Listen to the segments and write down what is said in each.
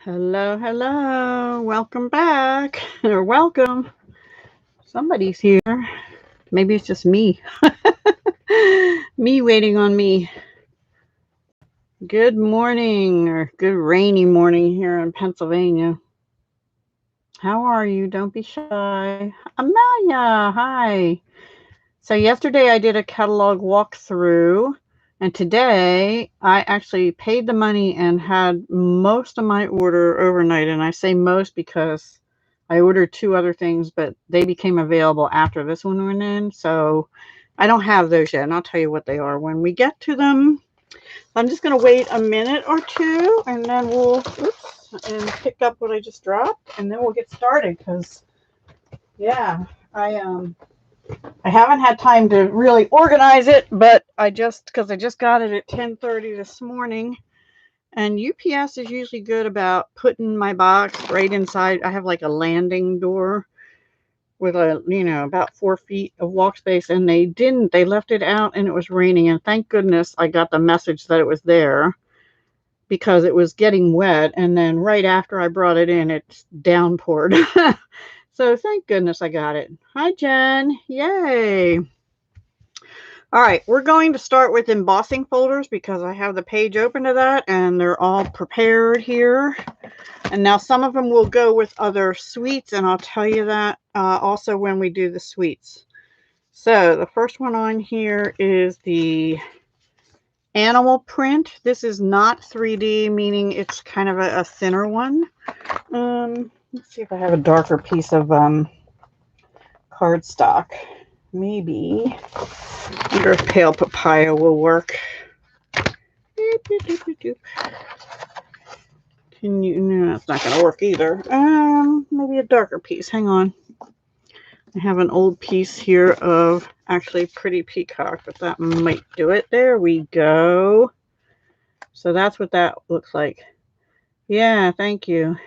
Hello, hello. Welcome back. Or welcome. Somebody's here. Maybe it's just me. Me waiting on me. Good morning or good rainy morning here in Pennsylvania. How are you? Don't be shy. Amelia, hi. So yesterday I did a catalog walkthrough, and today I actually paid the money and had most of my order overnight. And I say most because I ordered two other things, but they became available after this one went in. So I don't have those yet, and I'll tell you what they are when we get to them. I'm just going to wait a minute or two, and then we'll and pick up what I just dropped, and then we'll get started. Because yeah, I haven't had time to really organize it, but because I just got it at 10:30 this morning, and UPS is usually good about putting my box right inside. I have like a landing door with about 4 feet of walk space, and they didn't. They left it out, and it was raining, and thank goodness I got the message that it was there because it was getting wet, and then right after I brought it in, it's downpoured. So thank goodness I got it. Hi, Jen. Yay. All right, we're going to start with embossing folders because I have the page open to that and they're all prepared here. And now some of them will go with other suites, and I'll tell you that also when we do the suites. So the first one on here is the animal print. This is not 3D, meaning it's kind of a thinner one. Let's see if I have a darker piece of cardstock. Maybe. I wonder if pale papaya will work. Can you? No, it's not going to work either. Maybe a darker piece. Hang on. I have an old piece here of actually pretty peacock, but that might do it. There we go. So that's what that looks like. Yeah, thank you.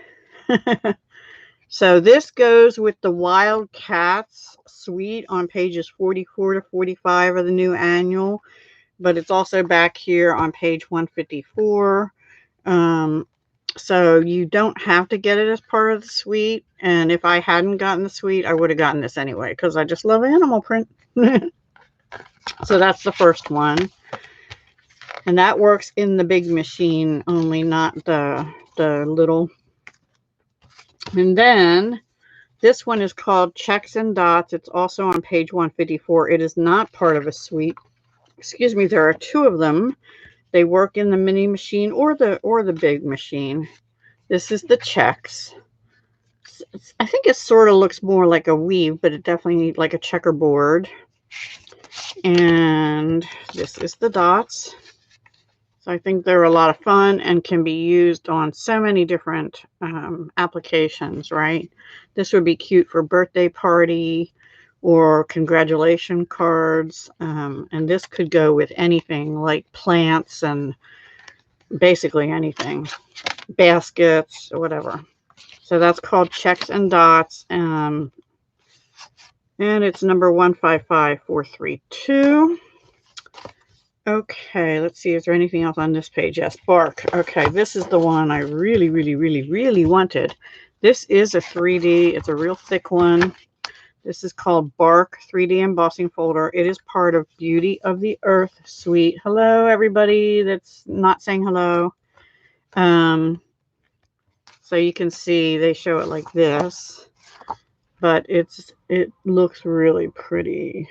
So this goes with the Wild Cats suite on pages 44 to 45 of the new annual, but it's also back here on page 154. So you don't have to get it as part of the suite. And if I hadn't gotten the suite, I would have gotten this anyway because I just love animal print. So that's the first one. And that works in the big machine only, not the little. And then this one is called Checks and Dots. It's also on page 154. It is not part of a suite. Excuse me, there are two of them. They work in the mini machine or the big machine. This is the checks. I think it sort of looks more like a weave, but it definitely needs like a checkerboard. And this is the dots. So I think they're a lot of fun and can be used on so many different applications, right? This would be cute for birthday party or congratulation cards. And this could go with anything like plants and basically anything, baskets or whatever. So that's called Checks and Dots. And it's number 155432. Okay, let's see. Is there anything else on this page? Yes, bark. Okay, this is the one I really, really, really, really wanted. This is a 3D. It's a real thick one. This is called Bark 3D Embossing Folder. It is part of Beauty of the Earth Suite. Hello, everybody that's not saying hello. So you can see they show it like this, but it looks really pretty.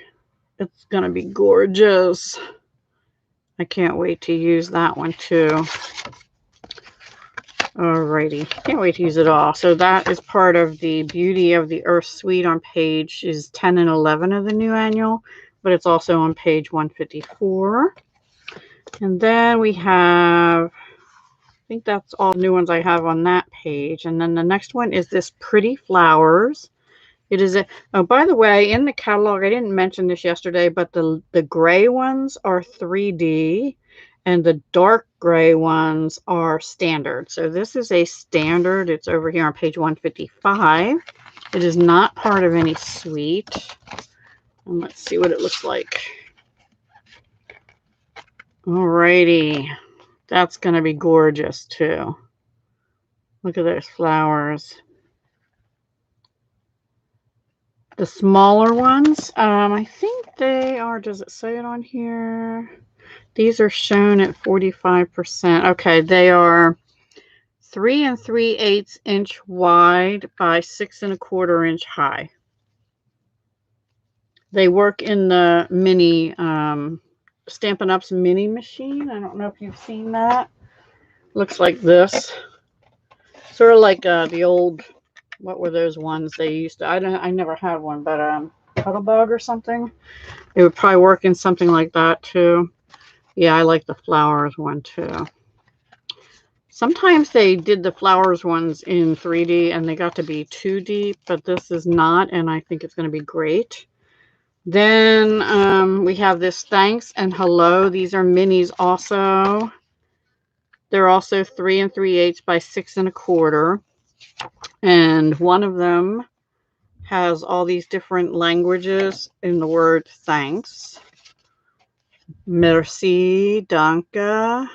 It's gonna be gorgeous. I can't wait to use that one too. Alrighty, can't wait to use it all. So that is part of the Beauty of the Earth suite on pages 10 and 11 of the new annual, but it's also on page 154. And then we have, I think that's all the new ones I have on that page. And then the next one is this Pretty Flowers. It is oh, by the way, in the catalog, I didn't mention this yesterday, but the gray ones are 3D and the dark gray ones are standard. So this is a standard. It's over here on page 155. It is not part of any suite. And let's see what it looks like. Alrighty. That's going to be gorgeous too. Look at those flowers. The smaller ones, I think they are, does it say it on here? These are shown at 45%. Okay, they are 3 3/8 inch wide by 6 1/4 inch high. They work in the mini, Stampin' Up's mini machine. I don't know if you've seen that. Looks like this. Sort of like the old, what were those ones they used to, I never had one, but Cuddlebug or something. It would probably work in something like that too. Yeah, I like the flowers one too. Sometimes they did the flowers ones in 3D and they got to be too deep, but this is not, and I think it's going to be great. Then we have this thanks and hello. These are minis also. They're also 3 3/8 by 6 1/4. And one of them has all these different languages in the word thanks. Merci, danke.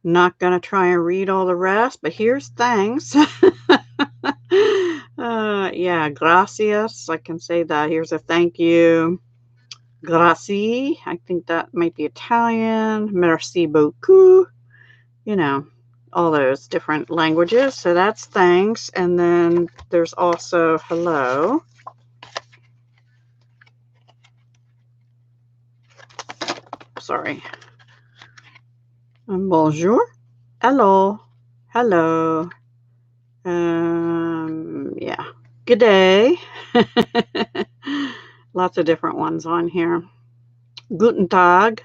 Not going to try and read all the rest, but here's thanks. Yeah, gracias. I can say that. Here's a thank you. Grazie. I think that might be Italian. Merci beaucoup. You know, all those different languages. So that's thanks. And then there's also hello. Sorry. Bonjour. Hello. Hello. Yeah. Good day. Lots of different ones on here. Guten Tag.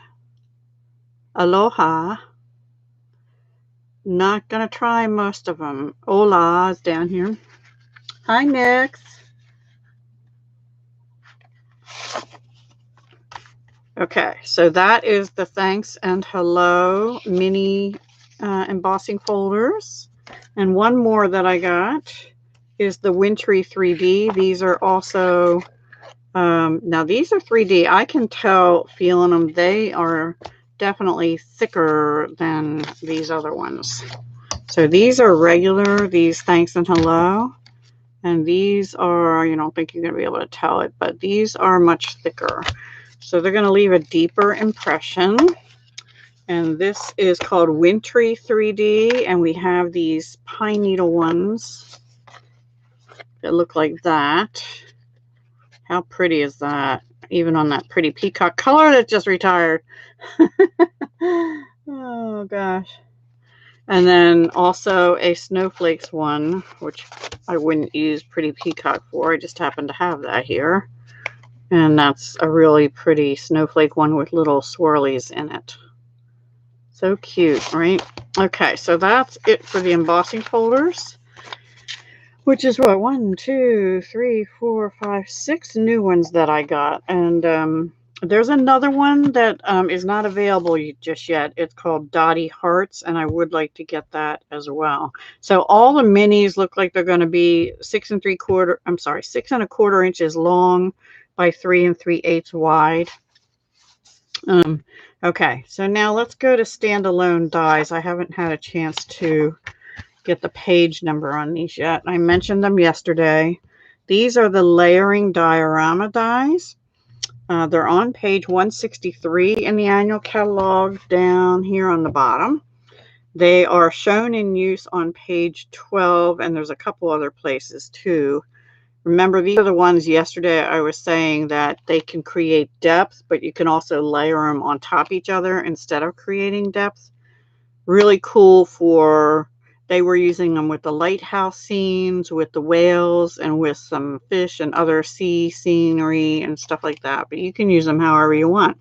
Aloha. Not going to try most of them. Hola is down here. Hi, Nix. Okay, so that is the thanks and hello mini embossing folders. And one more that I got is the wintry 3D. These are also, now these are 3D. I can tell feeling them. They are definitely thicker than these other ones. So these are regular, these thanks and hello. And these are, you don't think you're going to be able to tell it, but these are much thicker. So they're going to leave a deeper impression. And this is called Wintry 3D. And we have these pine needle ones that look like that. How pretty is that? Even on that pretty peacock color that just retired. Oh, gosh. And then also a snowflakes one, which I wouldn't use pretty peacock for. I just happen to have that here. And that's a really pretty snowflake one with little swirlies in it. So cute, right? Okay, so that's it for the embossing folders, which is what, 1, 2, 3, 4, 5, 6 new ones that I got. And there's another one that is not available just yet. It's called Dotty Hearts, and I would like to get that as well. So all the minis look like they're going to be 6 1/4 inches long by 3 3/8 wide. Okay, so now let's go to Standalone Dies. I haven't had a chance to get the page number on these yet. I mentioned them yesterday. These are the layering diorama dies. They're on page 163 in the annual catalog down here on the bottom. They are shown in use on page 12, and there's a couple other places too. Remember, these are the ones yesterday I was saying that they can create depth, but you can also layer them on top of each other instead of creating depth. Really cool for, they were using them with the lighthouse scenes, with the whales, and with some fish and other sea scenery and stuff like that. But you can use them however you want.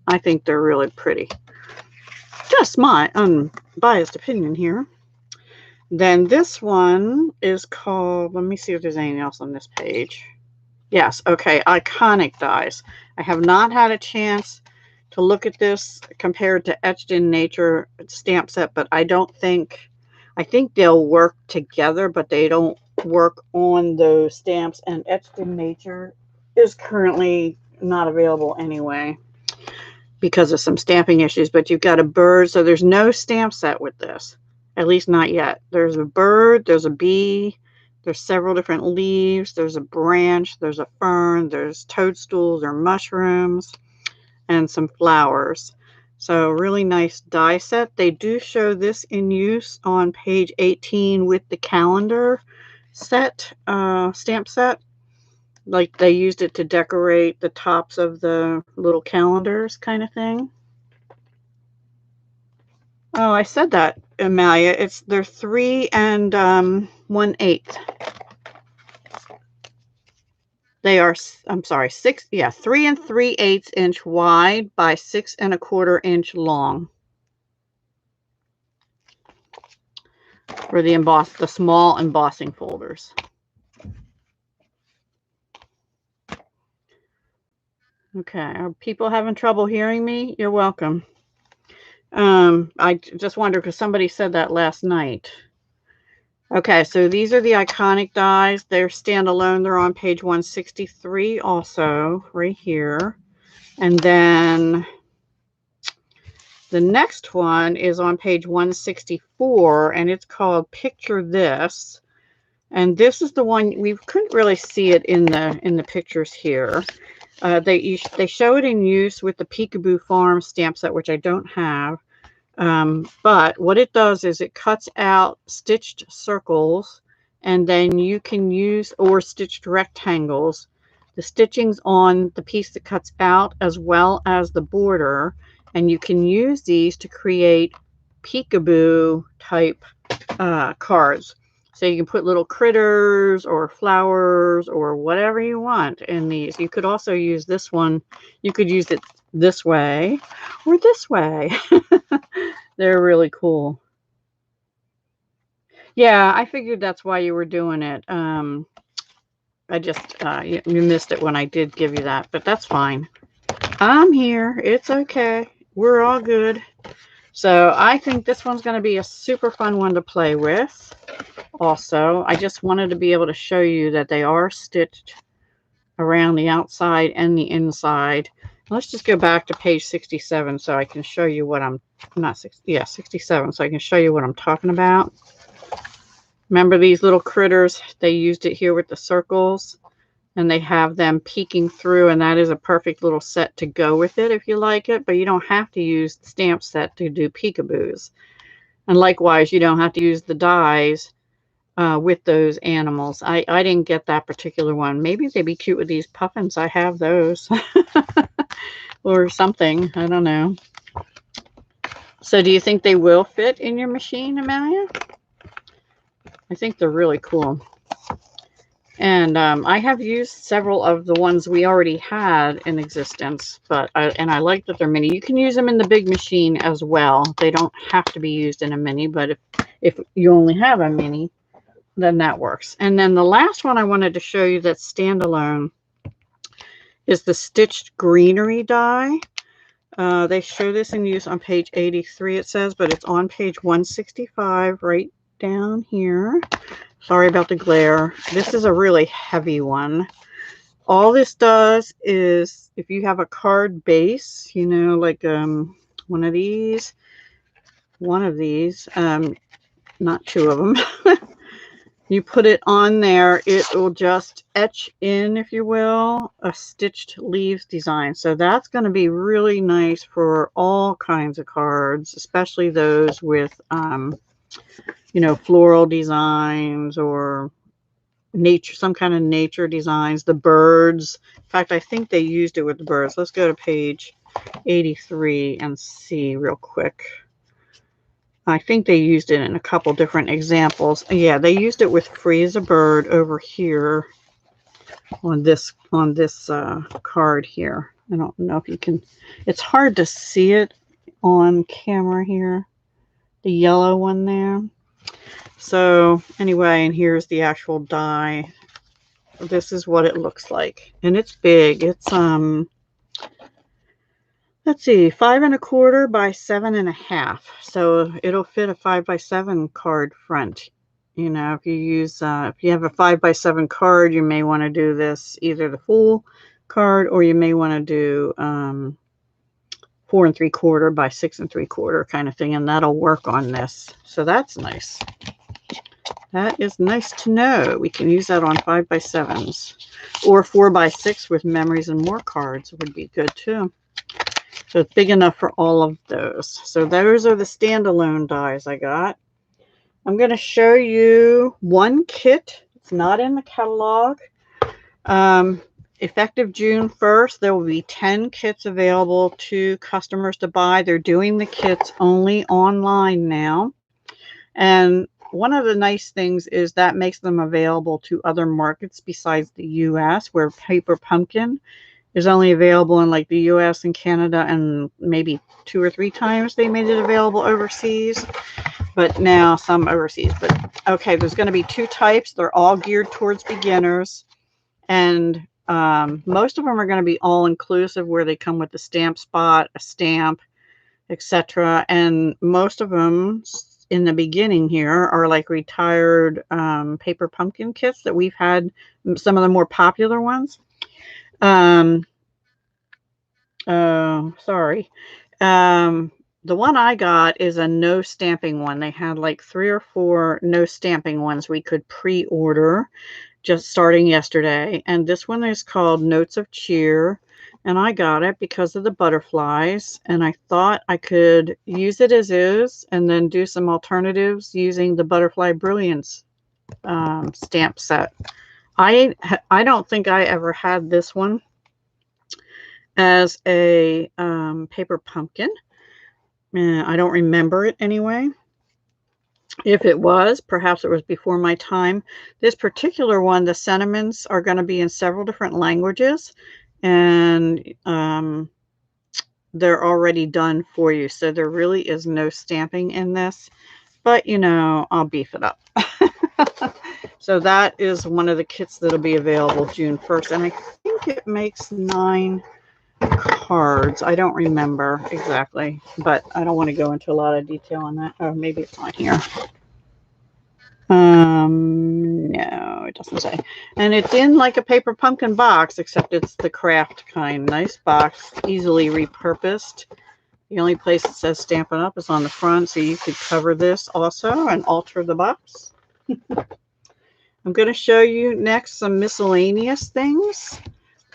I think they're really pretty. Just my unbiased opinion here. Then this one is called, let me see if there's anything else on this page. Yes, okay, Iconic Dies. I have not had a chance to look at this compared to Etched in Nature stamp set, but I think they'll work together, but they don't work on those stamps, and Etched in Nature is currently not available anyway because of some stamping issues. But you've got a bird, so there's no stamp set with this. At least not yet. There's a bird, there's a bee, there's several different leaves, there's a branch, there's a fern, there's toadstools or mushrooms, and some flowers. So really nice die set. They do show this in use on page 18 with the calendar set, stamp set. Like they used it to decorate the tops of the little calendars kind of thing. Oh, I said that, Amalia. They're 3 and 1/8. They are, I'm sorry, 6, yeah, 3 3/8 inch wide by 6 1/4 inch long for the small embossing folders. Okay, are people having trouble hearing me? You're welcome. I just wonder because somebody said that last night. Okay, so these are the iconic dies. They're standalone. They're on page 163 also, right here. And then the next one is on page 164, and it's called Picture This. And this is the one we couldn't really see it in the pictures here. They show it in use with the Peekaboo Farm stamp set, which I don't have. But what it does is it cuts out stitched circles, and then you can use, or stitched rectangles, the stitchings on the piece that cuts out as well as the border, and you can use these to create peekaboo type cards. So you can put little critters or flowers or whatever you want in these. You could also use this one. You could use it this way or this way. They're really cool. Yeah, I figured that's why you were doing it. I just, you missed it when I did give you that, but that's fine. I'm here. It's okay. We're all good. So I think this one's going to be a super fun one to play with. Also, I just wanted to be able to show you that they are stitched around the outside and the inside. Let's just go back to page 67 so I can show you what I'm, not 60, yeah, 67, so I can show you what I'm talking about. Remember these little critters? They used it here with the circles, and they have them peeking through, and that is a perfect little set to go with it if you like it, but you don't have to use the stamp set to do peekaboos. And likewise, you don't have to use the dies with those animals. I didn't get that particular one. Maybe they'd be cute with these puffins. I have those. Or something. I don't know. So do you think they will fit in your machine, Amalia? I think they're really cool. And I have used several of the ones we already had in existence, but I like that they're mini. You can use them in the big machine as well. They don't have to be used in a mini, but if you only have a mini, then that works. And then the last one I wanted to show you that's standalone is the stitched greenery die. They show this in use on page 83, it says, but it's on page 165 right down here. Sorry about the glare. This is a really heavy one. All this does is, if you have a card base, you know, like one of these, not two of them. You put it on there, it will just etch in, if you will, a stitched leaves design. So that's going to be really nice for all kinds of cards, especially those with, you know, floral designs or nature, some kind of nature designs, the birds. In fact, I think they used it with the birds. Let's go to page 83 and see real quick. I think they used it in a couple different examples. Yeah, they used it with Freeze a Bird over here on this card here. I don't know if you can, it's hard to see it on camera here, the yellow one there. So anyway, and here's the actual die. This is what it looks like, and it's big. It's let's see, 5 1/4 by 7 1/2. So it'll fit a 5 by 7 card front. You know, if you use, if you have a 5 by 7 card, you may want to do this either the full card, or you may want to do 4 3/4 by 6 3/4 kind of thing, and that'll work on this. So that's nice. That is nice to know. We can use that on 5 by 7s, or 4 by 6 with memories and more cards would be good too. So it's big enough for all of those. So those are the standalone dies I got. I'm going to show you one kit. It's not in the catalog. Effective June 1st, there will be 10 kits available to customers to buy. They're doing the kits only online now. And one of the nice things is that makes them available to other markets besides the US, where Paper Pumpkin is only available in like the US and Canada, and maybe 2 or 3 times they made it available overseas, but now some overseas. But okay, there's going to be 2 types. They're all geared towards beginners, and most of them are going to be all inclusive, where they come with a stamp spot, a stamp, etc. And most of them in the beginning here are like retired Paper Pumpkin kits that we've had, some of the more popular ones. Oh, sorry. The one I got is a no stamping one. They had like 3 or 4 no stamping ones we could pre-order just starting yesterday. And this one is called Notes of Cheer. And I got it because of the butterflies. And I thought I could use it as is and then do some alternatives using the Butterfly Brilliance stamp set. I don't think I ever had this one as a Paper Pumpkin. I don't remember it anyway. If it was, perhaps it was before my time. This particular one, the sentiments are going to be in several different languages, and they're already done for you. So there really is no stamping in this, but you know, I'll beef it up. So that is one of the kits that'll be available June 1st. And I think it makes 9 cards. I don't remember exactly, but I don't want to go into a lot of detail on that. Oh, maybe it's on here. No, it doesn't say. And it's in like a Paper Pumpkin box, except it's the craft kind. Nice box, easily repurposed. The only place it says Stampin' Up is on the front, so you could cover this also and alter the box. I'm going to show you next some miscellaneous things.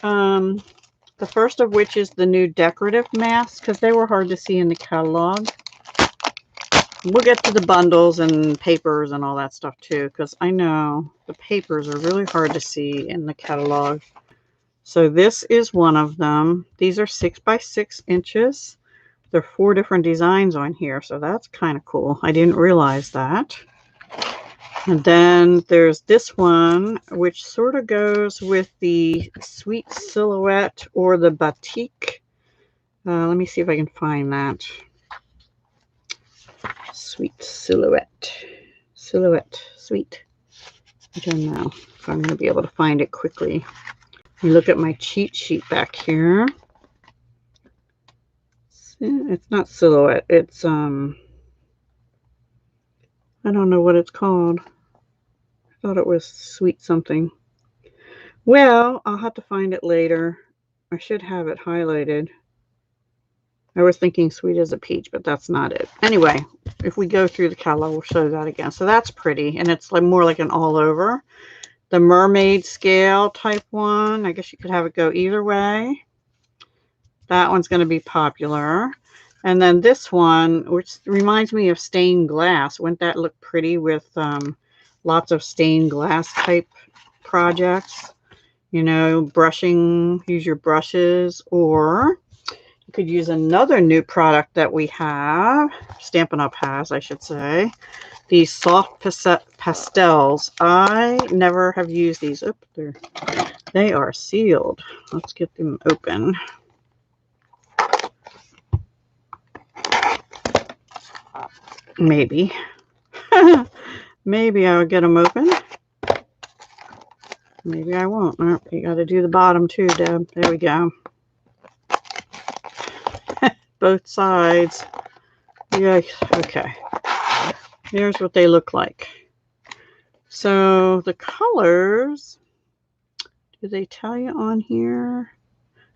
The first of which is the new decorative masks, because they were hard to see in the catalog. We'll get to the bundles and papers and all that stuff too, because I know the papers are really hard to see in the catalog. So this is one of them. These are 6 by 6 inches. There are 4 different designs on here, so that's kind of cool. I didn't realize that. And then there's this one, which sort of goes with the Sweet Silhouette or the Batik. Let me see if I can find that. Sweet Silhouette. Silhouette. Sweet. I don't know if I'm going to be able to find it quickly. You look at my cheat sheet back here. It's not Silhouette. It's, I don't know what it's called. I thought it was Sweet something. Well, I'll have to find it later. I should have it highlighted. I was thinking Sweet as a Peach, but that's not it. Anyway, if we go through the catalog, we'll show that again. So that's pretty, and it's like more like an all over. The mermaid scale type one, I guess you could have it go either way. That one's going to be popular. And then this one, which reminds me of stained glass. Wouldn't that look pretty with lots of stained glass type projects? You know, brushing, use your brushes, or you could use another new product that we have, Stampin' Up has, I should say, these soft pastels. I never have used these. Oops, they are sealed. Let's get them open. Maybe. Maybe I'll get them open. Maybe I won't. Oh, you got to do the bottom too, Deb. There we go. Both sides. Yeah, okay. Here's what they look like. So the colors, do they tell you on here?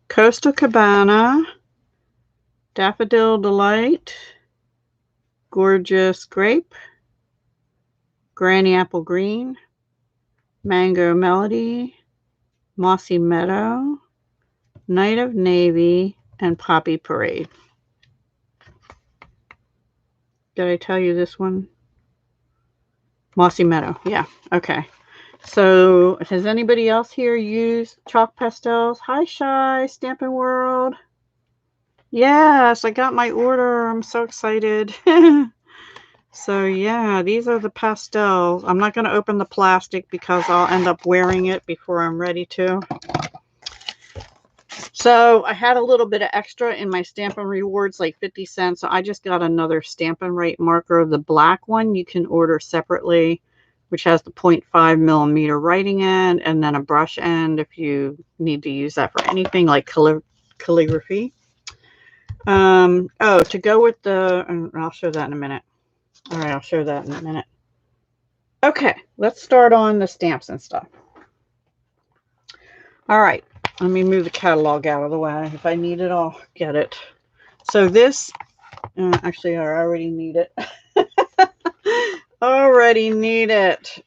Coastal Cabana, Daffodil Delight, Gorgeous Grape, Granny Apple Green, Mango Melody, Mossy Meadow, Night of Navy, and Poppy Parade. Did I tell you this one? Mossy Meadow. Yeah. Okay. So has anybody else here used chalk pastels? Hi, Shy, Stampin' World. Yes, I got my order. I'm so excited. So yeah, these are the pastels. I'm not going to open the plastic because I'll end up wearing it before I'm ready to. So I had a little bit of extra in my Stampin' Rewards, like 50 cents. So I just got another Stampin' Right marker. The black one you can order separately, which has the 0.5 millimeter writing end and then a brush end if you need to use that for anything like calligraphy. Oh, to go with the, I'll show that in a minute. All right, I'll show that in a minute. Okay, let's start on the stamps and stuff. All right, let me move the catalog out of the way. If I need it, I'll get it. So this, actually, I already need it. Already need it.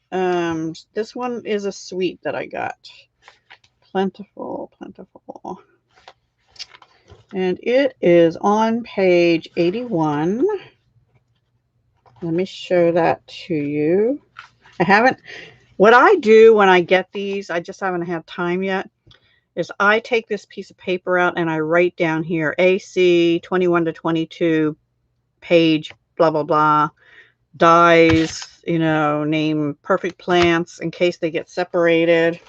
This one is a suite that I got. Plentiful, plentiful. And it is on page 81. Let me show that to you. I haven't, what I do when I get these, I just haven't had time yet, is I take this piece of paper out and I write down here, AC 21 to 22, page, blah, blah, blah, dies, you know, name perfect plants in case they get separated.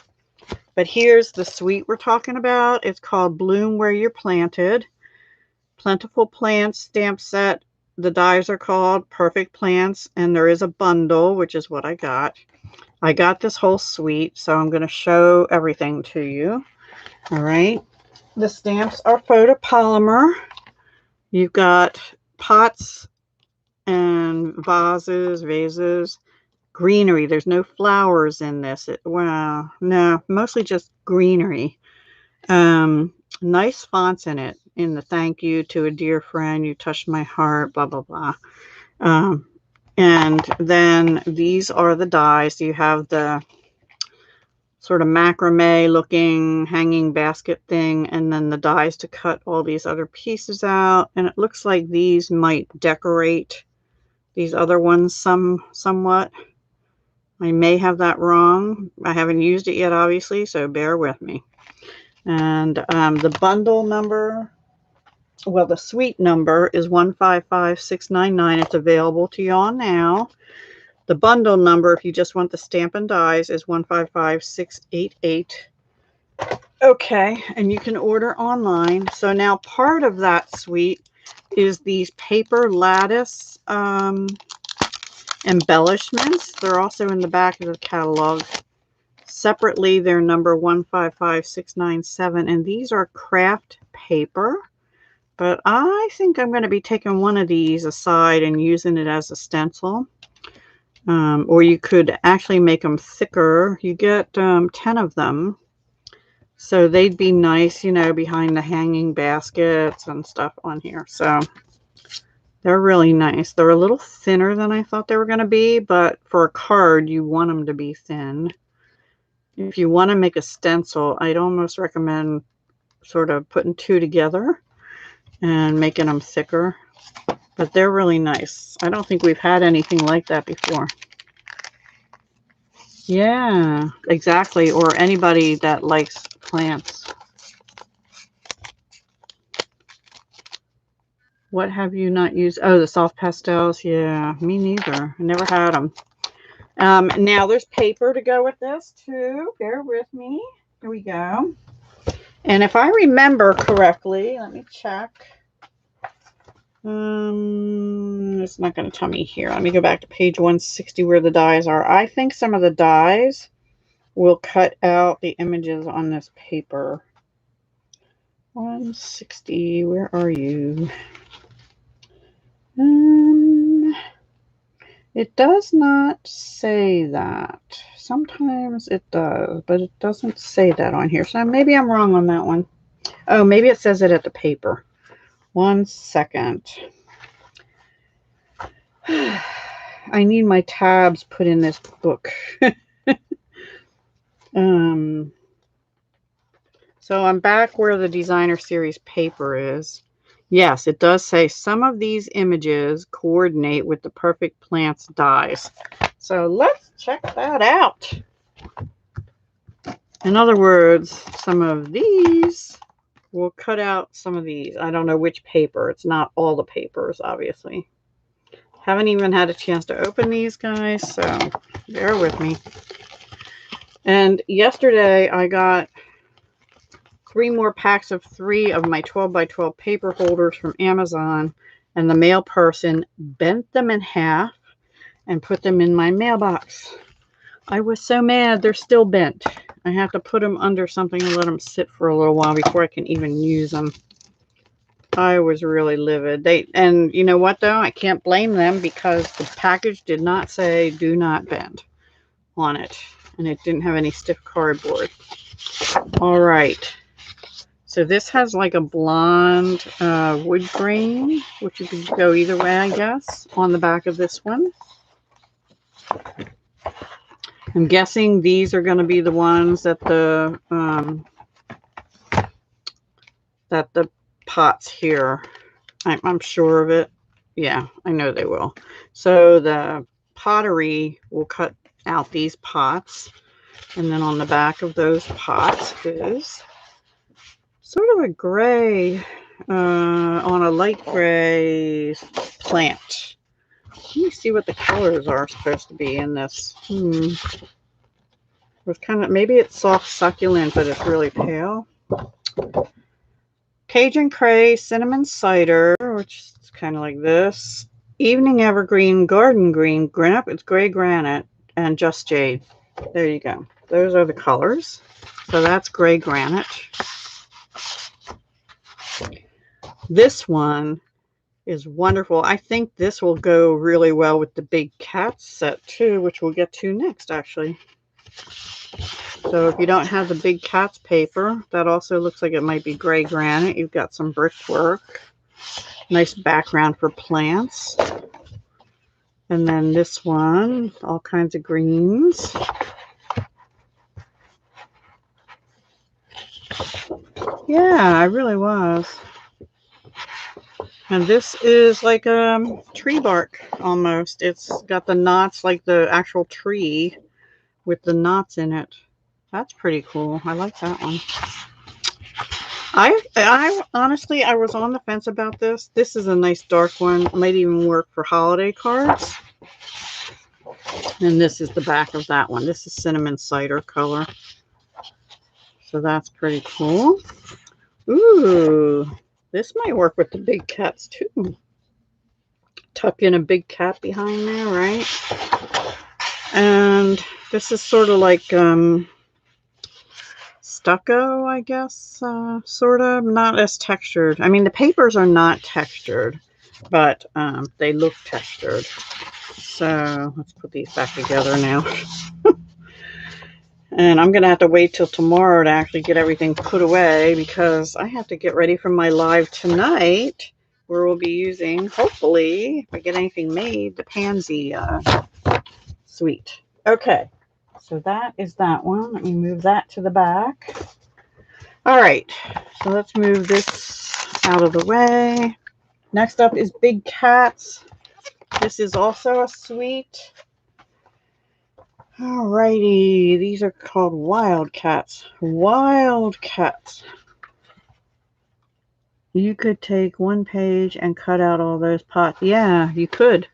But here's the suite we're talking about. It's called Bloom Where You're Planted. Plentiful Plants stamp set. The dies are called Perfect Plants, and there is a bundle, which is what I got. I got this whole suite, so I'm going to show everything to you. All right. The stamps are photopolymer. You've got pots and vases, greenery. There's no flowers in this. Well, no, mostly just greenery. Nice fonts in it. In the thank you to a dear friend, you touched my heart, blah, blah, blah. And then these are the dies. You have the sort of macrame looking hanging basket thing, and then the dies to cut all these other pieces out. And it looks like these might decorate these other ones somewhat. I may have that wrong. I haven't used it yet, obviously, so bear with me. And the bundle number, well, the suite number is 155699. It's available to y'all now. The bundle number, if you just want the Stampin' Dies, is 155688. Okay, and you can order online. So now part of that suite is these paper lattice embellishments. They're also in the back of the catalog. Separately, they're number 155697, and these are craft paper. But I think I'm going to be taking one of these aside and using it as a stencil. Or you could actually make them thicker. You get 10 of them. So they'd be nice, you know, behind the hanging baskets and stuff on here. So they're really nice. They're a little thinner than I thought they were going to be, but for a card, you want them to be thin. If you want to make a stencil, I'd almost recommend sort of putting two together and making them thicker. But they're really nice. I don't think we've had anything like that before. Yeah, exactly. Or anybody that likes plants. What have you not used? Oh, the soft pastels. Yeah, me neither. I never had them. Now there's paper to go with this too. Bear with me. Here we go. And if I remember correctly, let me check. It's not going to tell me here. Let me go back to page 160 where the dies are. I think some of the dies will cut out the images on this paper. 160, where are you? It does not say that. Sometimes it does, but it doesn't say that on here. So maybe I'm wrong on that one. Oh, maybe it says it at the paper. 1 second. I need my tabs put in this book. So I'm back where the designer series paper is. Yes, it does say some of these images coordinate with the perfect plants dies. So let's check that out. In other words, some of these will cut out some of these. I don't know which paper. It's not all the papers, obviously. Haven't even had a chance to open these, guys, so bear with me. And yesterday I got 3 more packs of 3 of my 12 by 12 paper holders from Amazon, and the mail person bent them in half and put them in my mailbox. I was so mad. They're still bent. I have to put them under something and let them sit for a little while before I can even use them. I was really livid. And you know what, though? I can't blame them because the package did not say do not bend on it, and it didn't have any stiff cardboard. All right. So this has like a blonde wood grain, which you could go either way, I guess, on the back of this one. I'm guessing these are going to be the ones that the pots here. I'm sure of it. Yeah, I know they will. So the pottery will cut out these pots, and then on the back of those pots is sort of a gray on a light gray plant. Let me see what the colors are supposed to be in this. It's kind of, maybe it's soft succulent, but it's really pale. Cajun Cray, Cinnamon Cider, which is kind of like this. Evening Evergreen, Garden Green, it's Gray Granite, and Just Jade. There you go. Those are the colors. So that's Gray Granite. This one is wonderful. I think this will go really well with the Big Cats set too, which we'll get to next, actually. So if you don't have the Big Cats paper, that also looks like it might be Gray Granite. You've got some brickwork. Nice background for plants. And then this one, all kinds of greens. Yeah, I really was. And this is like a tree bark almost. It's got the knots like the actual tree with the knots in it. That's pretty cool. I like that one. I honestly, I was on the fence about this. This is a nice dark one. Might even work for holiday cards. And this is the back of that one. This is cinnamon cider color. So that's pretty cool. Ooh, this might work with the Big Cats too. Tuck in a big cat behind there, right? And this is sort of like stucco, I guess, sort of. Not as textured. I mean, the papers are not textured, but they look textured. So let's put these back together now. And I'm going to have to wait till tomorrow to actually get everything put away because I have to get ready for my live tonight where we'll be using, hopefully, if I get anything made, the Pansy suite. Okay, so that is that one. Let me move that to the back. All right, so let's move this out of the way. Next up is Big Cats. This is also a suite. Alrighty, these are called Wildcats. Wildcats. You could take one page and cut out all those pots. Yeah, you could.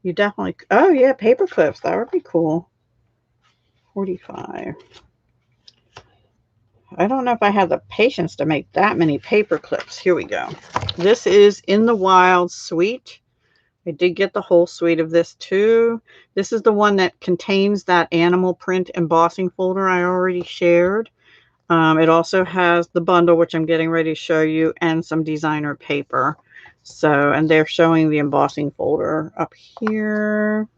You definitely. Oh yeah, paper clips. That would be cool. 45. I don't know if I have the patience to make that many paper clips. Here we go. This is In the Wild suite. I did get the whole suite of this too. This is the one that contains that animal print embossing folder I already shared. It also has the bundle, which I'm getting ready to show you, and some designer paper. So, and they're showing the embossing folder up here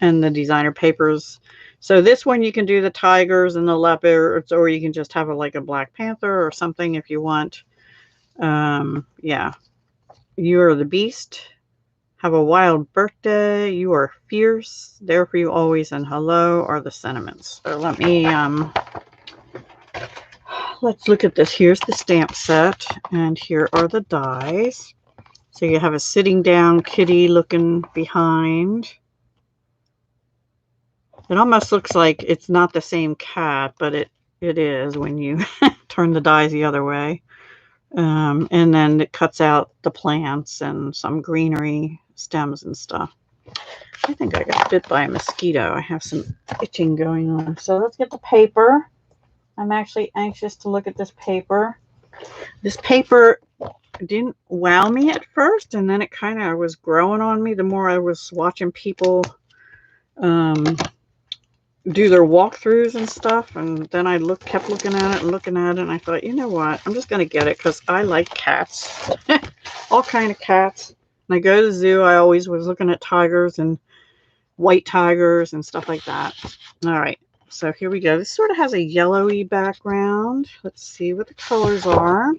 and the designer papers. So this one you can do the tigers and the leopards, or you can just have like a Black Panther or something if you want. Yeah. You are the beast. Have a wild birthday. You are fierce. There for you always. And hello are the sentiments. So let me let's look at this. Here's the stamp set, and here are the dies. So you have a sitting down kitty looking behind. It almost looks like it's not the same cat, but it is when you turn the dies the other way. And then it cuts out the plants and some greenery stems and stuff. I think I got bit by a mosquito. I have some itching going on. So let's get the paper. I'm actually anxious to look at this paper. This paper didn't wow me at first, and then it kind of was growing on me the more I was watching people do their walkthroughs and stuff. And then I kept looking at it and looking at it, and I thought, you know what, I'm just going to get it because I like cats. All kind of cats. When I go to the zoo, I always was looking at tigers and white tigers and stuff like that. All right, so here we go. This sort of has a yellowy background. Let's see what the colors are.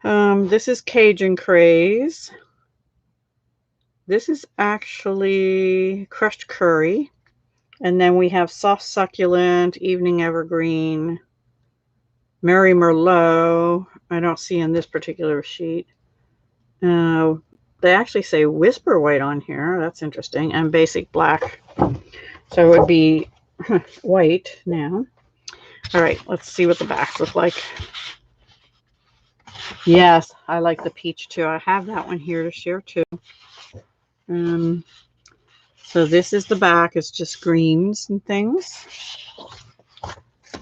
This is Cajun Craze. This is actually crushed curry. And then we have soft succulent, evening evergreen, Mary Merlot. I don't see in this particular sheet. They actually say whisper white on here. That's interesting. And basic black. So it would be white now. All right, let's see what the backs look like. Yes, I like the peach too. I have that one here to share too. So this is the back. It's just greens and things.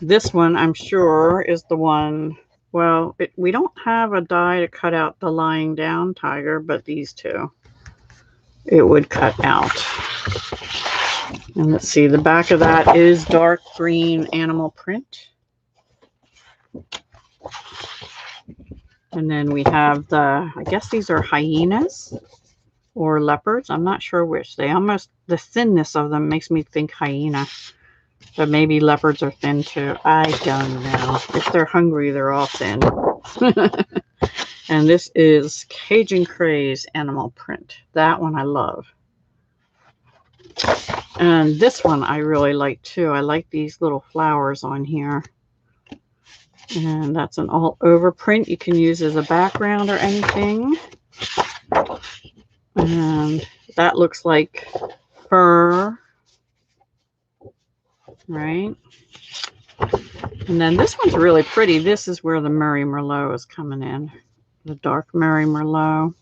This one, I'm sure, is the one. Well, we don't have a die to cut out the lying down tiger, but these two, it would cut out. And let's see, the back of that is dark green animal print. And then we have I guess these are hyenas or leopards. I'm not sure which. The thinness of them makes me think hyena. But maybe leopards are thin too. I don't know. If they're hungry, they're all thin. And this is Cajun Craze animal print. That one I love. And this one I really like too. I like these little flowers on here. And that's an all over print. You can use as a background or anything. And that looks like fur. Right? And then this one's really pretty. This is where the Mary Merlot is coming in. The dark Mary Merlot.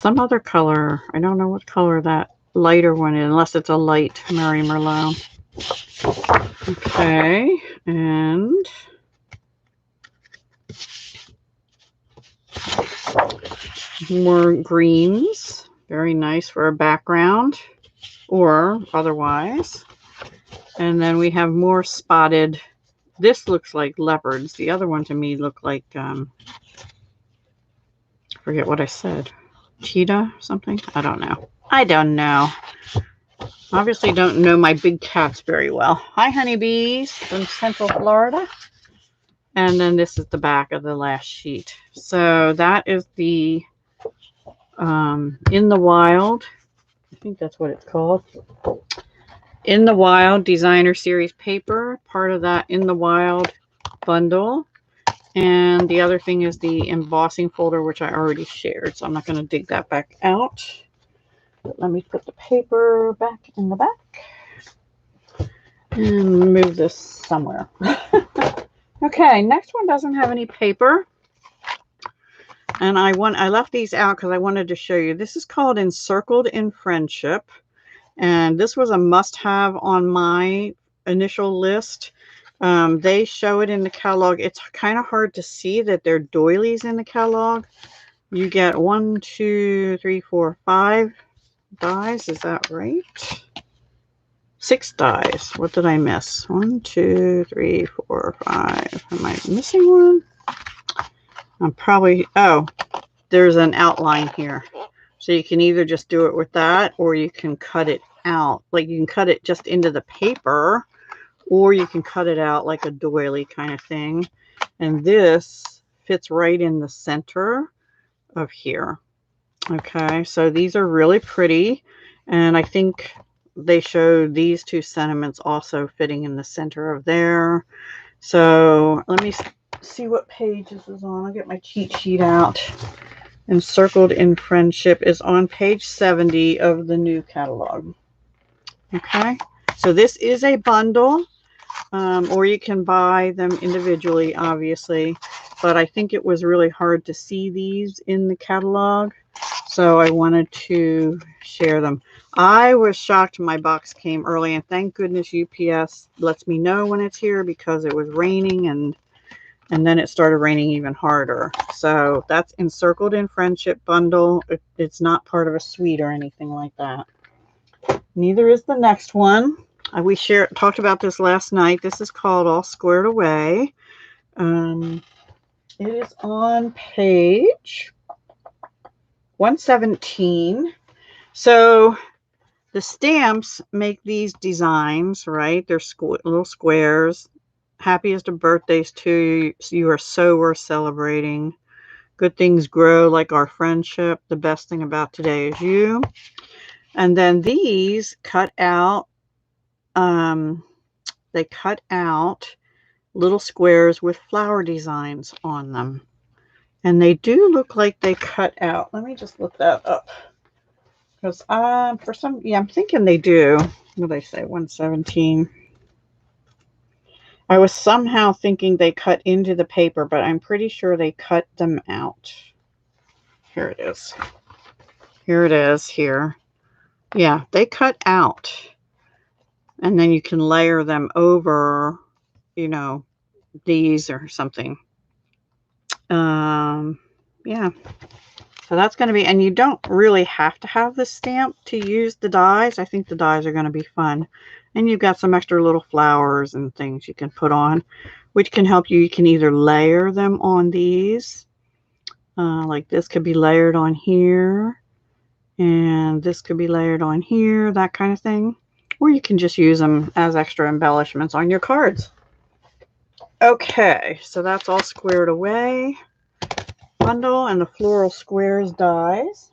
Some other color. I don't know what color that lighter one is, unless it's a light Mary Merlot. Okay. And more greens. Very nice for a background or otherwise. And then we have more spotted. This looks like leopards. The other one to me looked like, forget what I said. Cheetah or something? I don't know. I don't know. Obviously don't know my big cats very well. Hi, honeybees from Central Florida. And then this is the back of the last sheet. So that is the In the Wild. I think that's what it's called. In the Wild Designer Series paper, part of that In the Wild bundle. And the other thing is the embossing folder, which I already shared, so I'm not going to dig that back out. But let me put the paper back in the back and move this somewhere. Okay, next one doesn't have any paper. And I left these out because I wanted to show you. This is called Encircled in Friendship. And this was a must-have on my initial list. They show it in the catalog. It's kind of hard to see that they're doilies in the catalog. You get 1, 2, 3, 4, 5 dies. Is that right? 6 dies. What did I miss? 1, 2, 3, 4, 5. Am I missing one? I'm probably... Oh, there's an outline here. So you can either just do it with that, or you can cut it out. Like you can cut it just into the paper, or you can cut it out like a doily kind of thing. And this fits right in the center. of here. Okay, so these are really pretty, and I think they show these two sentiments also fitting in the center of there. So let me see what page this is on. I'll get my cheat sheet out. Encircled in Friendship is on page 70 of the new catalog. Okay, so this is a bundle, or you can buy them individually, obviously, but I think it was really hard to see these in the catalog, so I wanted to share them. I was shocked my box came early, and thank goodness UPS lets me know when it's here, because it was raining, and then it started raining even harder. So that's Encircled in Friendship bundle. It's not part of a suite or anything like that. Neither is the next one. We talked about this last night. This is called All Squared Away. It is on page 117. So the stamps make these designs, right? They're little squares. Happiest of birthdays to you. You are so worth celebrating. Good things grow like our friendship. The best thing about today is you. And then these cut out, they cut out little squares with flower designs on them. And they do look like they cut out. Let me just look that up. Because for some, yeah, I'm thinking they do. What did I say? 117. I was somehow thinking they cut into the paper, but I'm pretty sure they cut them out. Here it is. Here it is here. Yeah, they cut out. And then you can layer them over, you know, these or something. Yeah. So that's going to be, and you don't really have to have the stamp to use the dies. I think the dies are going to be fun. And you've got some extra little flowers and things you can put on, which can help you. You can either layer them on these, like this could be layered on here, and this could be layered on here, that kind of thing. Or you can just use them as extra embellishments on your cards. Okay, so that's All Squared Away bundle and the Floral Squares dies.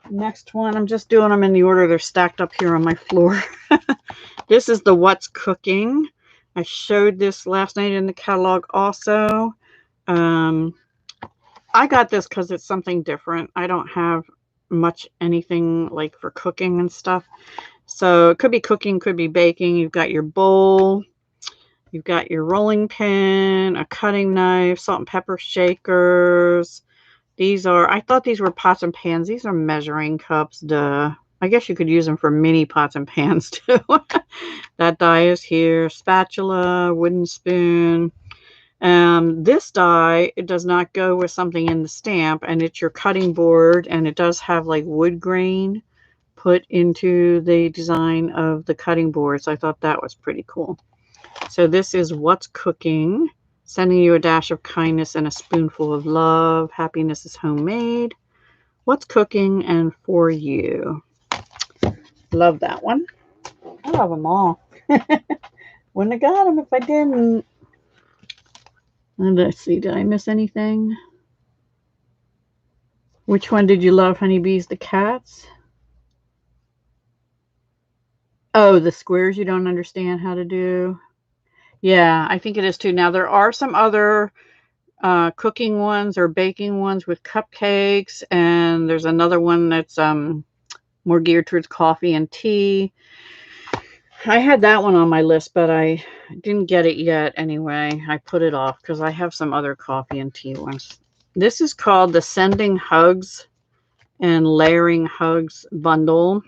Next one, I'm just doing them in the order they're stacked up here on my floor. This is the What's Cooking. I showed this last night in the catalog also. I got this because it's something different. I don't have much anything like for cooking and stuff. So it could be cooking, could be baking. You've got your bowl. You've got your rolling pin, a cutting knife, salt and pepper shakers. These are, I thought these were pots and pans. These are measuring cups. Duh. I guess you could use them for mini pots and pans too. That die is here. Spatula, wooden spoon. This die, it does not go with something in the stamp, and it's your cutting board, and it does have like wood grain put into the design of the cutting board. So I thought that was pretty cool. So this is What's Cooking, sending you a dash of kindness and a spoonful of love. Happiness is homemade. What's cooking and for you. Love that one. I love them all. Wouldn't have got them if I didn't. Let's see, did I miss anything? Which one did you love, Honeybees? The cats? Oh, the squares you don't understand how to do. Yeah, I think it is too. Now, there are some other cooking ones or baking ones with cupcakes, and there's another one that's more geared towards coffee and tea. I had that one on my list, but I didn't get it yet anyway. I put it off because I have some other coffee and tea ones. This is called the Sending Hugs and Layering Hugs bundle.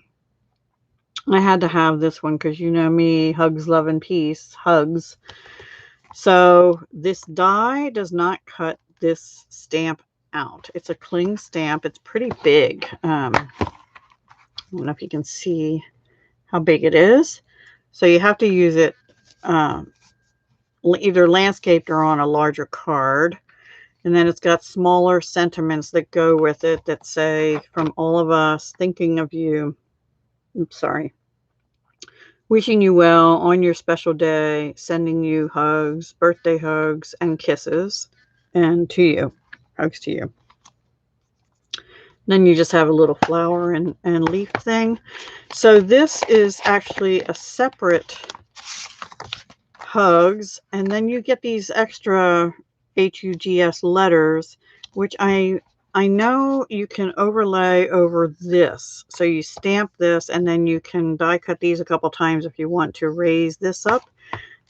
I had to have this one because you know me, hugs, love, and peace, hugs. So this die does not cut this stamp out. It's a cling stamp. It's pretty big. I don't know if you can see how big it is. So you have to use it either landscaped or on a larger card. And then it's got smaller sentiments that go with it that say, from all of us, thinking of you. Oops, sorry. Wishing you well on your special day, sending you hugs, birthday hugs, and kisses. And to you. Hugs to you. Then you just have a little flower and leaf thing. So this is actually a separate hugs, and then you get these extra HUGS letters, which I know you can overlay over this. So you stamp this, and then you can die cut these a couple times if you want to raise this up.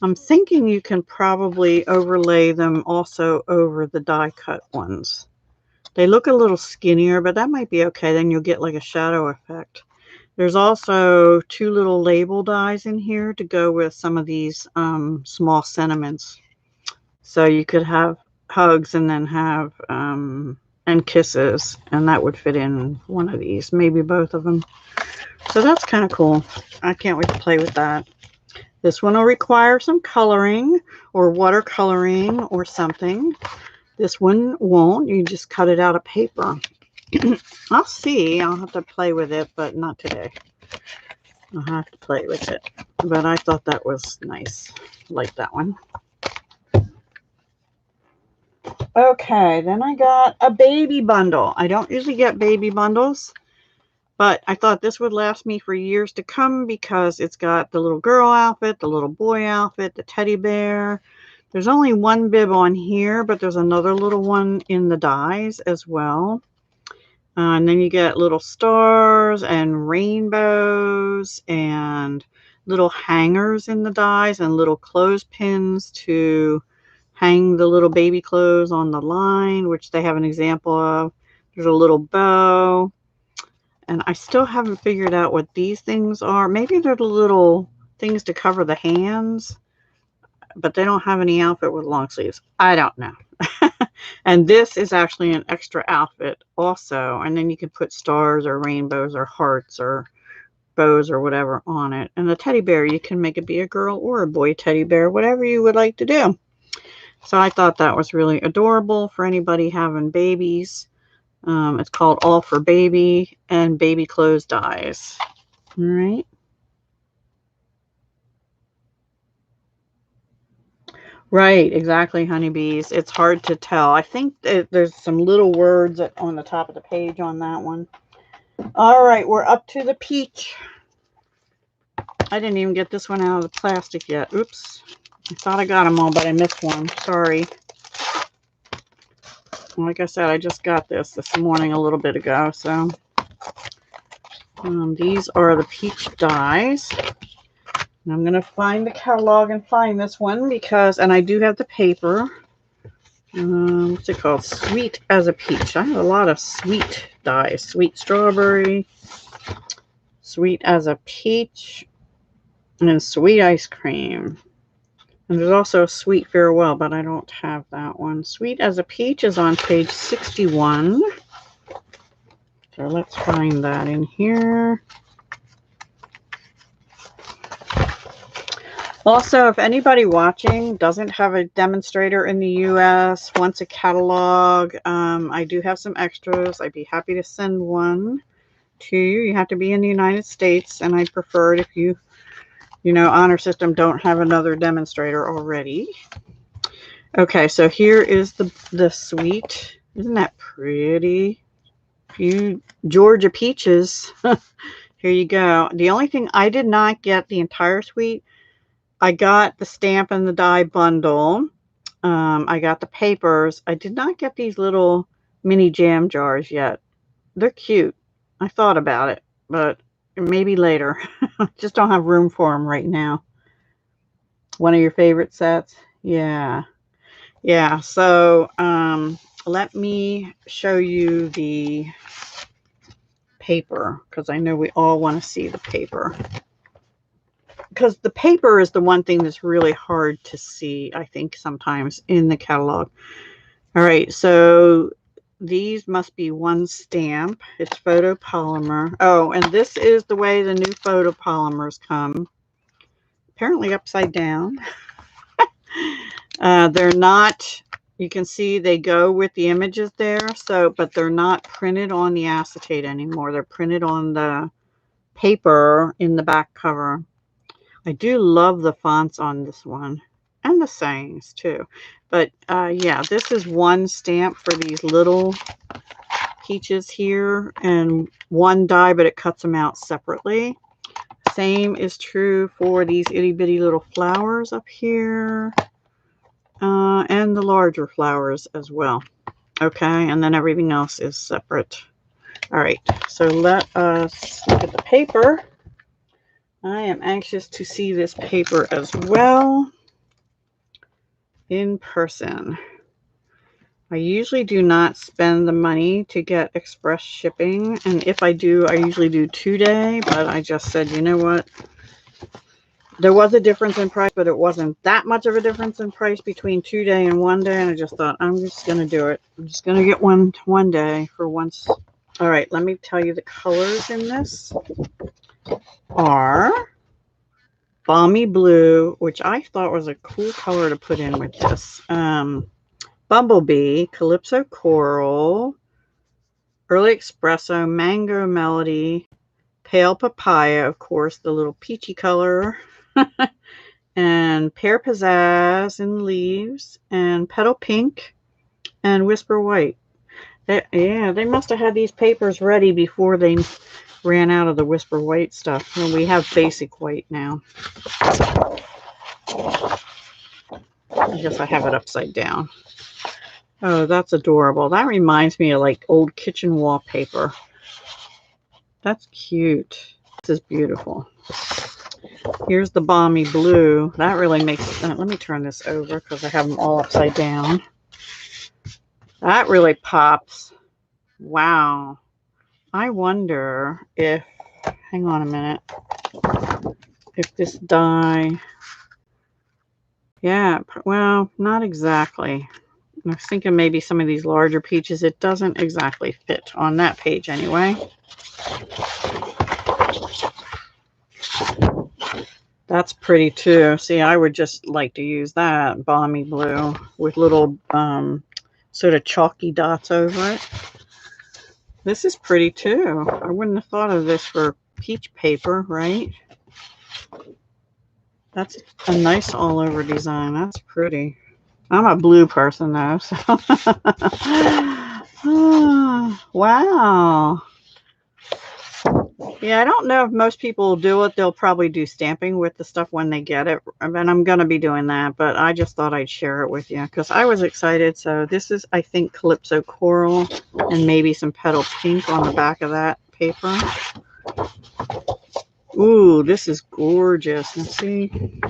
I'm thinking you can probably overlay them also over the die cut ones. They look a little skinnier, but that might be okay. Then you'll get like a shadow effect. There's also 2 little label dies in here to go with some of these small sentiments. So you could have hugs and then have and kisses, and that would fit in one of these, maybe both of them. So that's kind of cool. I can't wait to play with that. This one will require some coloring or watercoloring or something. This one won't. You just cut it out of paper. I'll see. I'll have to play with it, but not today. I'll have to play with it. But I thought that was nice. Like that one. Okay, then I got a baby bundle. I don't usually get baby bundles, but I thought this would last me for years to come because it's got the little girl outfit, the little boy outfit, the teddy bear. There's only one bib on here, but there's another little one in the dies as well. And then you get little stars and rainbows and little hangers in the dies and little clothespins to hang the little baby clothes on the line, which they have an example of. There's a little bow. And I still haven't figured out what these things are. Maybe they're the little things to cover the hands, but they don't have any outfit with long sleeves. I don't know. And this is actually an extra outfit also. And then you can put stars or rainbows or hearts or bows or whatever on it. And the teddy bear, you can make it be a girl or a boy teddy bear, whatever you would like to do. So I thought that was really adorable for anybody having babies. It's called All for Baby and Baby Clothes Dies. All right. Right, exactly, honeybees. It's hard to tell. I think there's some little words on the top of the page on that one. All right, we're up to the peach. I didn't even get this one out of the plastic yet. Oops. I thought I got them all, but I missed one. Sorry. Like I said, I just got this morning a little bit ago. So these are the peach dies. And I'm going to find the catalog and find this one because, and I do have the paper. What's it called? Sweet as a Peach. I have a lot of sweet dies. Sweet strawberry, sweet as a peach, and sweet ice cream. And there's also a sweet farewell, but I don't have that one. Sweet as a Peach is on page 61. So let's find that in here. Also, if anybody watching doesn't have a demonstrator in the U.S., wants a catalog, I do have some extras. I'd be happy to send one to you. You have to be in the United States, and I'd prefer it if you honor system don't have another demonstrator already. Okay, so here is the sweet. Isn't that pretty? Georgia peaches. Here you go. The only thing I did not get the entire suite. I got the stamp and the die bundle. I got the papers. I did not get these little mini jam jars yet. They're cute. I thought about it, but maybe later. Just don't have room for them right now. One of your favorite sets? Yeah. Yeah. So let me show you the paper because I know we all want to see the paper. Because the paper is the one thing that's really hard to see, I think, sometimes in the catalog. All right, so these must be one stamp. It's photopolymer. Oh, and this is the way the new photopolymers come. Apparently upside down. They're not, you can see they go with the images there, but they're not printed on the acetate anymore. They're printed on the paper in the back cover. I do love the fonts on this one and the sayings too. But yeah, this is one stamp for these little peaches here and one die, but it cuts them out separately. Same is true for these itty bitty little flowers up here, and the larger flowers as well. Okay, and then everything else is separate. All right, so let us look at the paper. I am anxious to see this paper as well in person. I usually do not spend the money to get express shipping, and if I do, I usually do 2-day, but I just said, you know what? There was a difference in price, but it wasn't that much of a difference in price between 2-day and 1-day, and I just thought, I'm just going to do it. I'm just going to get one day for once. All right, let me tell you the colors in this are Balmy Blue, which I thought was a cool color to put in with this. Bumblebee, Calypso Coral, Early Espresso, Mango Melody, Pale Papaya, of course, the little peachy color, and Pear Pizzazz in Leaves, and Petal Pink, and Whisper White. They must have had these papers ready before they ran out of the Whisper White stuff. Well, we have basic white now. I guess I have it upside down. Oh, that's adorable. That reminds me of like old kitchen wallpaper. That's cute. This is beautiful. Here's the Balmy Blue. That really makes... let me turn this over because I have them all upside down. That really pops. Wow. I wonder if... hang on a minute. If this die... yeah, well, not exactly. I was thinking maybe some of these larger peaches. It doesn't exactly fit on that page anyway. That's pretty too. See, I would just like to use that Balmy Blue with little sort of chalky dots over it. This is pretty too. I wouldn't have thought of this for peach paper, right? That's a nice all over design. That's pretty. I'm a blue person though, so wow. Yeah, I don't know if most people will do it. They'll probably do stamping with the stuff when they get it. And I'm going to be doing that, but I just thought I'd share it with you because I was excited. So this is, I think, Calypso Coral and maybe some Petal Pink on the back of that paper. Ooh, this is gorgeous. Let's see.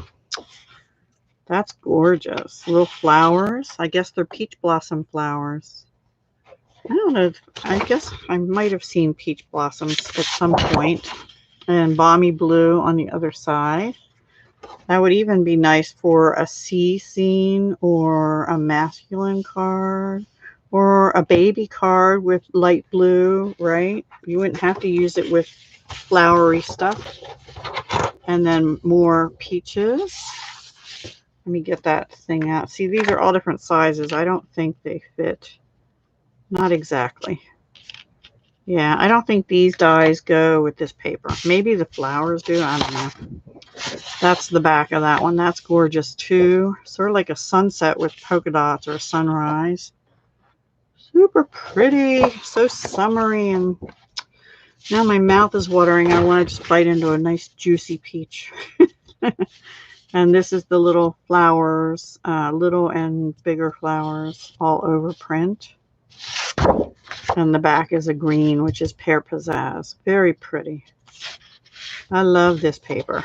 That's gorgeous. Little flowers. I guess they're peach blossom flowers. I don't know. I guess I might have seen peach blossoms at some point. And Balmy Blue on the other side. That would even be nice for a sea scene or a masculine card or a baby card with light blue, right? You wouldn't have to use it with flowery stuff. And then more peaches. Let me get that thing out. See, these are all different sizes. I don't think they fit. Not exactly. Yeah, I don't think these dies go with this paper. Maybe the flowers do. I don't know. That's the back of that one. That's gorgeous too. Sort of like a sunset with polka dots or a sunrise. Super pretty. So summery. And now my mouth is watering. I want to just bite into a nice juicy peach. And this is the little flowers, little and bigger flowers all over print. And the back is a green, which is Pear Pizzazz. Very pretty. I love this paper.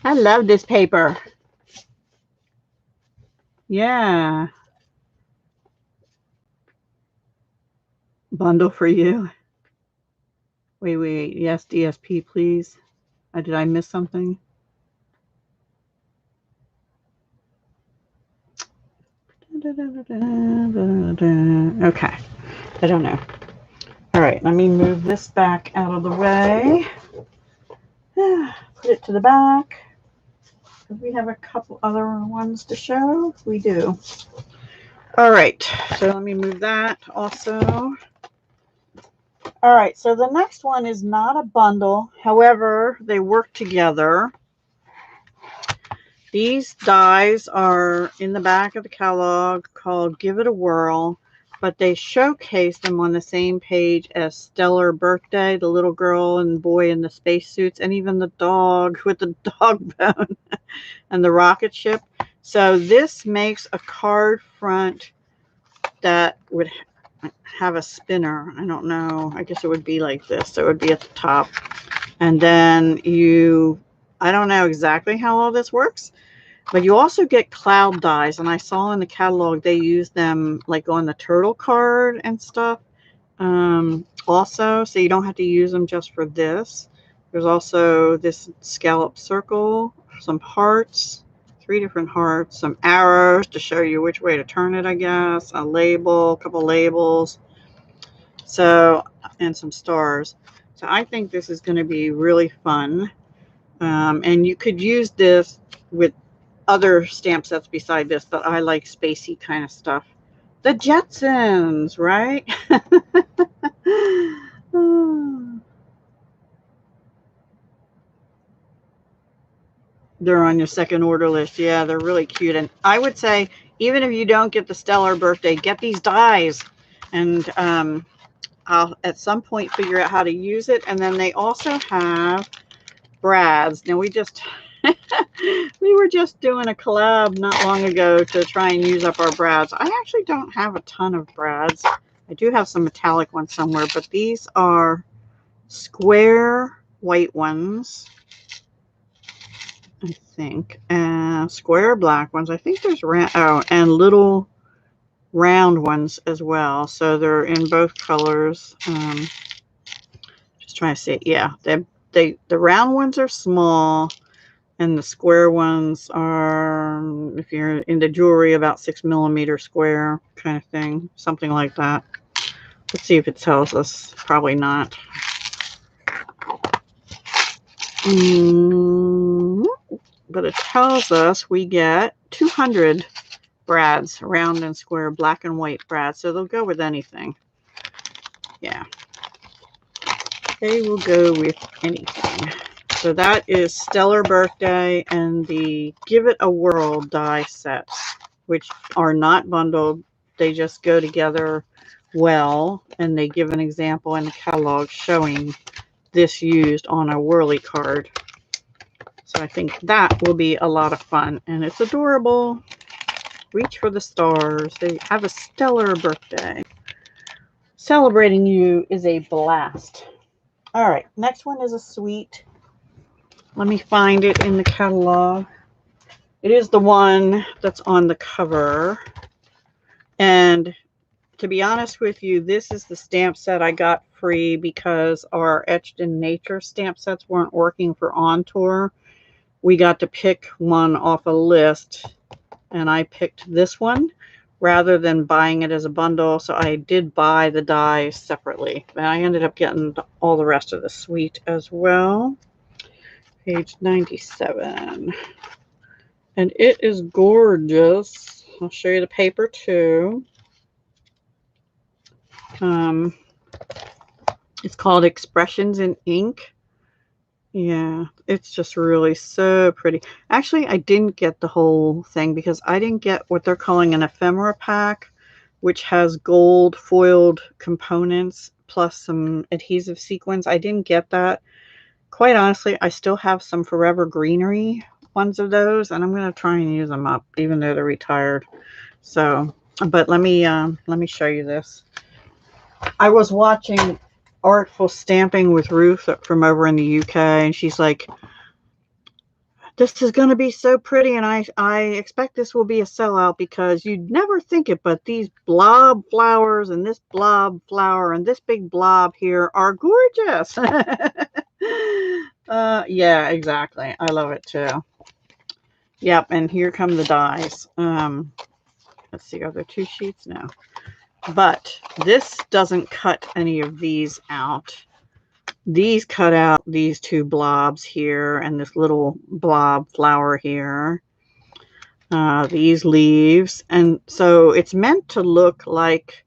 I love this paper. Yeah. Bundle for you. Wait. Yes, DSP, please. Did I miss something? Okay. I don't know. All right, let me move this back out of the way. Put it to the back. We have a couple other ones to show. We do. All right, so let me move that also. All right, so the next one is not a bundle. However, they work together. These dies are in the back of the catalog called Give It a Whirl. but they showcased them on the same page as Stellar Birthday, the little girl and boy in the spacesuits, and even the dog with the dog bone and the rocket ship. So this makes a card front that would have a spinner. I don't know. I guess it would be like this. So it would be at the top. And then I don't know exactly how all this works, but you also get cloud dies. And I saw in the catalog they use them like on the turtle card and stuff. Also, so you don't have to use them just for this. There's also this scallop circle, some hearts, 3 different hearts, some arrows to show you which way to turn it, I guess, a label, a couple labels, so, and some stars. So I think this is going to be really fun. And you could use this with other stamp sets beside this, but I like spacey kind of stuff. The Jetsons, right? They're on your second order list. Yeah, they're really cute. And I would say, even if you don't get the Stellar Birthday, get these dies. And I'll at some point figure out how to use it. And then they also have brads. Now we were just doing a collab not long ago to try and use up our brads. I actually don't have a ton of brads. I do have some metallic ones somewhere, but these are square white ones, I think, and square black ones. I think there's and little round ones as well. So they're in both colors. Just trying to see. Yeah, the round ones are small, and the square ones are, if you're into jewelry, about 6mm square kind of thing, something like that. Let's see if it tells us. Probably not. But it tells us we get 200 brads, round and square, black and white brads. So they'll go with anything. Yeah. They will go with anything. So that is Stellar Birthday and the Give It a Whirl die sets, which are not bundled. They just go together well, and they give an example in the catalog showing this used on a whirly card. So I think that will be a lot of fun, and it's adorable. Reach for the stars. They have a stellar birthday. Celebrating you is a blast. All right, next one is a sweet. Let me find it in the catalog. It is the one that's on the cover. And to be honest with you, this is the stamp set I got free because our Etched in Nature stamp sets weren't working for On Tour. We got to pick one off a list, and I picked this one rather than buying it as a bundle. So I did buy the dies separately. And I ended up getting all the rest of the suite as well. Page 97. And it is gorgeous. I'll show you the paper too. It's called Expressions in Ink. Yeah, it's just really so pretty. Actually, I didn't get the whole thing because I didn't get what they're calling an ephemera pack, which has gold foiled components plus some adhesive sequins. I didn't get that. Quite honestly, I still have some Forever Greenery ones of those, and I'm going to try and use them up, even though they're retired. So, but let me show you this. I was watching Artful Stamping with Ruth from over in the UK, and she's like, this is going to be so pretty, and I expect this will be a sellout because you'd never think it, but these blob flowers and this blob flower and this big blob here are gorgeous. Yeah, exactly. I love it too. Yep, and here come the dies. Let's see, are there 2 sheets? No. But this doesn't cut any of these out. These cut out these 2 blobs here and this little blob flower here. These leaves. And so it's meant to look like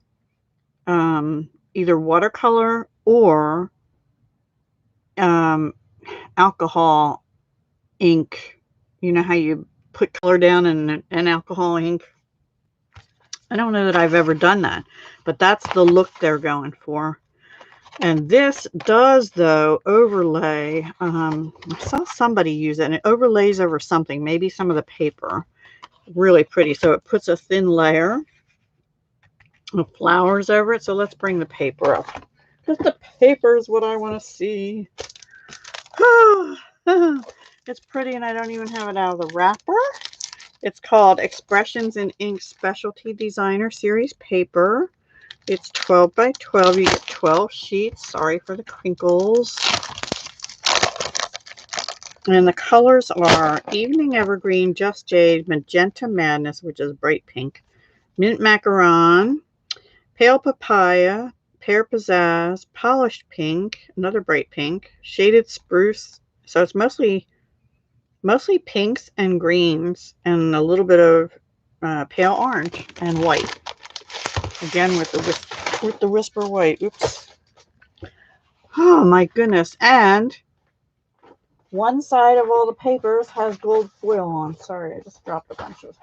either watercolor or alcohol ink. You know how you put color down in alcohol ink? I don't know that I've ever done that, but that's the look they're going for. And this does, though, overlay. I saw somebody use it, and it overlays over something, maybe some of the paper. Really pretty. So it puts a thin layer of flowers over it. So let's bring the paper up, because the paper is what I want to see. It's pretty, and I don't even have it out of the wrapper. It's called Expressions in Ink Specialty Designer Series paper. It's 12 by 12. You get 12 sheets. Sorry for the crinkles. And the colors are Evening Evergreen, Just Jade, Magenta Madness, which is bright pink, Mint Macaron, Pale Papaya, Pear Pizzazz, Polished Pink, another bright pink, Shaded Spruce. So it's mostly pinks and greens and a little bit of pale orange and white. Again with the whisper white. Oops. Oh my goodness. And one side of all the papers has gold foil on. Sorry, I just dropped a bunch of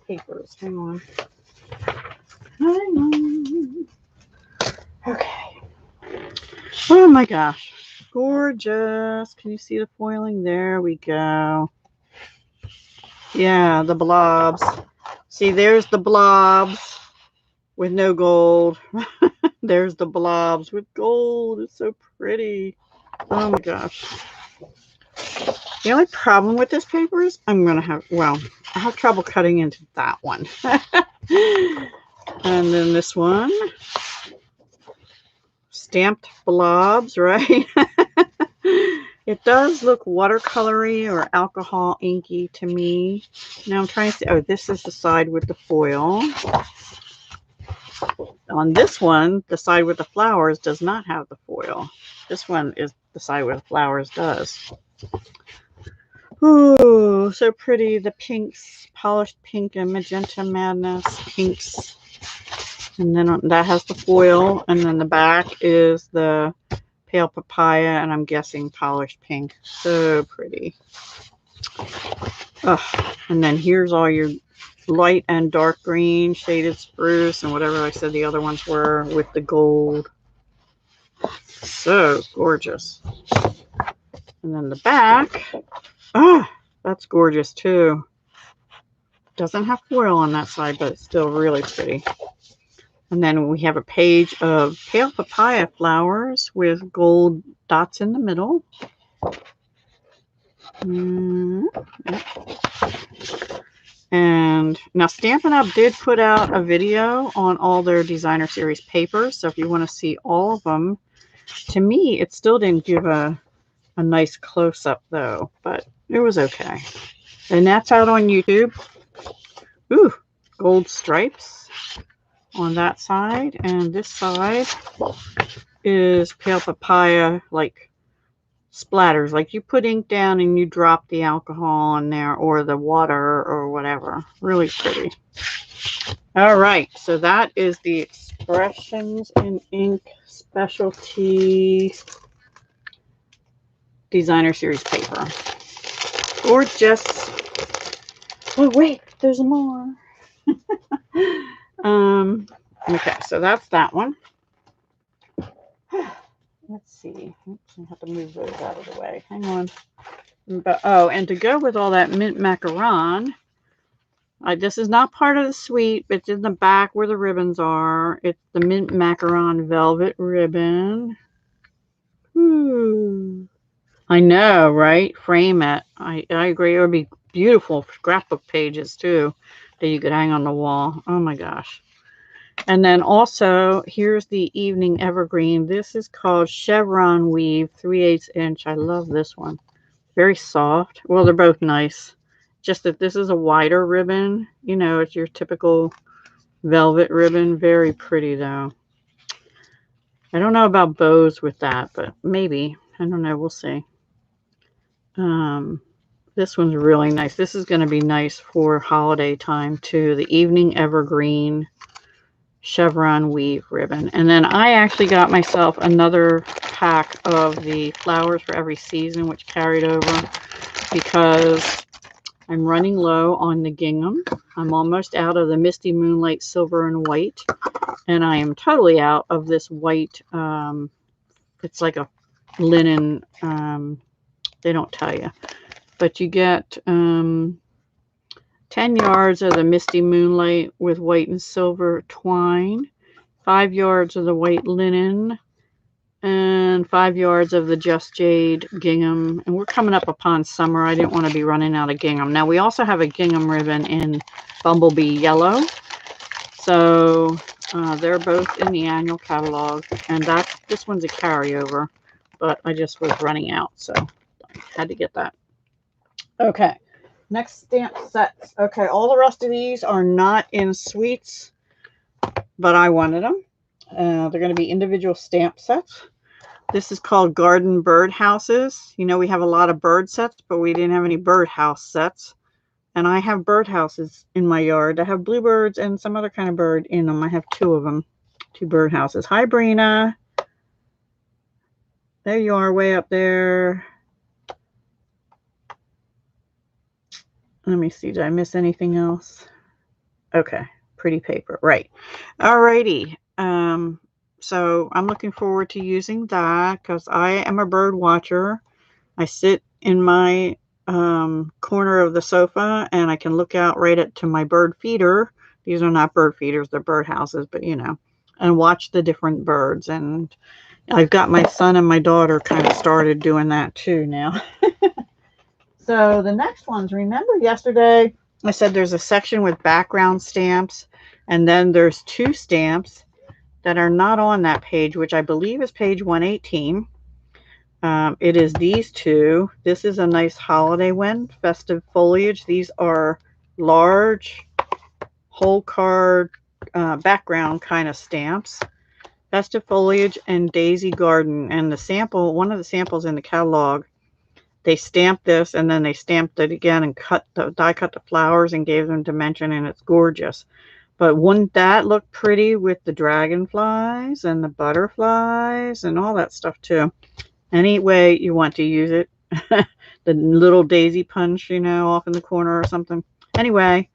papers. Hang on. Okay. Oh my gosh. Gorgeous. Can you see the foiling? There we go. Yeah, the blobs. See, there's the blobs with no gold. There's the blobs with gold. It's so pretty. Oh my gosh. The only problem with this paper is I have trouble cutting into that one. And then this one. Stamped blobs, right? It does look watercolory or alcohol inky to me. Now I'm trying to see. Oh, this is the side with the foil. On this one, the side with the flowers does not have the foil. This one is the side where the flowers does. Ooh, so pretty. The pinks, polished pink and magenta madness pinks. And then that has the foil. And then the back is the pale papaya, and I'm guessing polished pink. So pretty. And then here's all your light and dark green, shaded spruce, and whatever I said the other ones were with the gold. So gorgeous. And then the back. That's gorgeous too. Doesn't have foil on that side, but it's still really pretty. And then we have a page of pale papaya flowers with gold dots in the middle. And now Stampin' Up! Did put out a video on all their designer series papers. So if you want to see all of them, to me, it still didn't give a nice close-up though, but it was okay. And that's out on YouTube. Ooh, gold stripes on that side, and this side is pale papaya, like splatters, like you put ink down and you drop the alcohol in there or the water or whatever. Really pretty. All right, so that is the Expressions in Ink Specialty Designer Series paper. Gorgeous. Oh wait, there's more. Okay, so that's that one. Let's see. Oops, I have to move those out of the way. Hang on. But, and to go with all that mint macaron, this is not part of the suite, but it's in the back where the ribbons are. It's the mint macaron velvet ribbon. Ooh. I know, right? Frame it. I agree. It would be beautiful scrapbook pages too that you could hang on the wall. Oh my gosh. And then also, here's the Evening Evergreen. This is called Chevron Weave, 3/8 inch. I love this one. Very soft. Well, they're both nice. Just that this is a wider ribbon. You know, it's your typical velvet ribbon. Very pretty, though. I don't know about bows with that, but maybe. I don't know. We'll see. This one's really nice. This is going to be nice for holiday time, too. The Evening Evergreen Chevron Weave ribbon. And then I actually got myself another pack of the Flowers for Every Season, which carried over because I'm running low on the gingham. I'm almost out of the Misty Moonlight Silver and White. And I am totally out of this white. It's like a linen. They don't tell you. But you get 10 yards of the Misty Moonlight with white and silver twine. 5 yards of the white linen. And 5 yards of the Just Jade gingham. And we're coming up upon summer. I didn't want to be running out of gingham. Now, we also have a gingham ribbon in Bumblebee Yellow. So they're both in the annual catalog. And this one's a carryover. But I just was running out. So I had to get that. Okay. Next stamp sets. Okay. All the rest of these are not in suites. But I wanted them. They're going to be individual stamp sets. This is called Garden Bird Houses. You know, we have a lot of bird sets, but we didn't have any birdhouse sets. And I have birdhouses in my yard. I have bluebirds and some other kind of bird in them. I have 2 of them, 2 birdhouses. Hi, Brina. There you are, way up there. Let me see. Did I miss anything else? Okay. Pretty paper. Right. Alrighty. So I'm looking forward to using that because I am a bird watcher. I sit in my corner of the sofa and I can look out right to my bird feeder. These are not bird feeders, they're bird houses, but you know, and watch the different birds. And I've got my son and my daughter kind of started doing that too now. So the next ones, remember yesterday I said there's a section with background stamps, and then there's 2 stamps that are not on that page, which I believe is page 118. It is these 2. This is a nice holiday one, Festive Foliage. These are large whole card background kind of stamps. Festive Foliage and Daisy Garden. And the sample, one of the samples in the catalog, they stamped this and then they stamped it again and die cut the flowers and gave them dimension, and it's gorgeous. But wouldn't that look pretty with the dragonflies and the butterflies and all that stuff too? Any way you want to use it. The little daisy punch, you know, off in the corner or something. Anyway,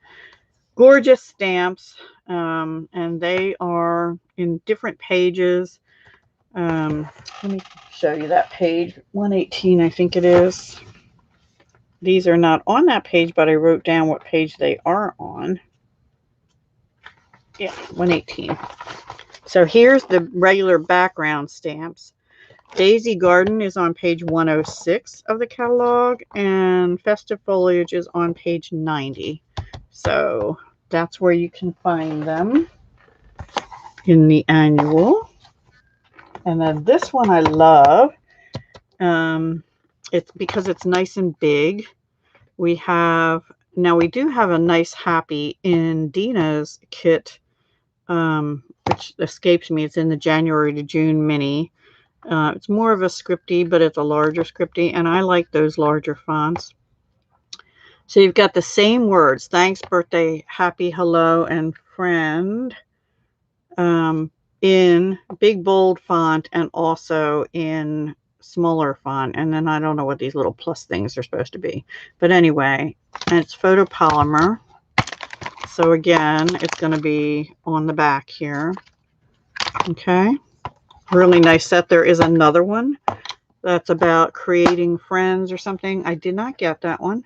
gorgeous stamps. And they are in different pages. Let me show you that page. 118, I think it is. These are not on that page, but I wrote down what page they are on. Yeah, 118. So here's the regular background stamps. Daisy Garden is on page 106 of the catalog, and Festive Foliage is on page 90. So that's where you can find them in the annual. And then this one I love. It's because it's nice and big. We do have a nice happy in Dina's kit, which escapes me. It's in the January to June mini. It's more of a scripty, but it's a larger scripty, and I like those larger fonts. So you've got the same words, thanks, birthday, happy, hello, and friend, in big bold font and also in smaller font. And then I don't know what these little plus things are supposed to be. But anyway, and it's photopolymer. So again, it's going to be on the back here. Okay. Really nice set. There is another one that's about creating friends or something. I did not get that one.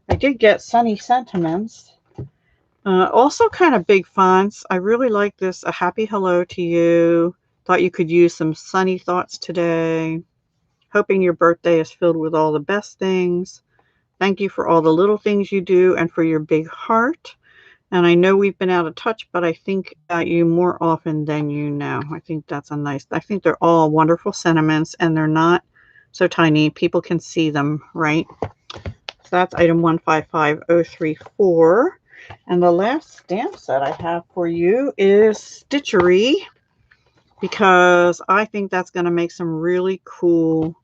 I did get Sunny Sentiments. Also kind of big fonts. I really like this. A happy hello to you. Thought you could use some sunny thoughts today. Hoping your birthday is filled with all the best things. Thank you for all the little things you do and for your big heart. And I know we've been out of touch, but I think about you more often than you know. I think that's I think they're all wonderful sentiments, and they're not so tiny. People can see them, right? So that's item 155034. And the last stamp set I have for you is Stitchery, because I think that's going to make some really cool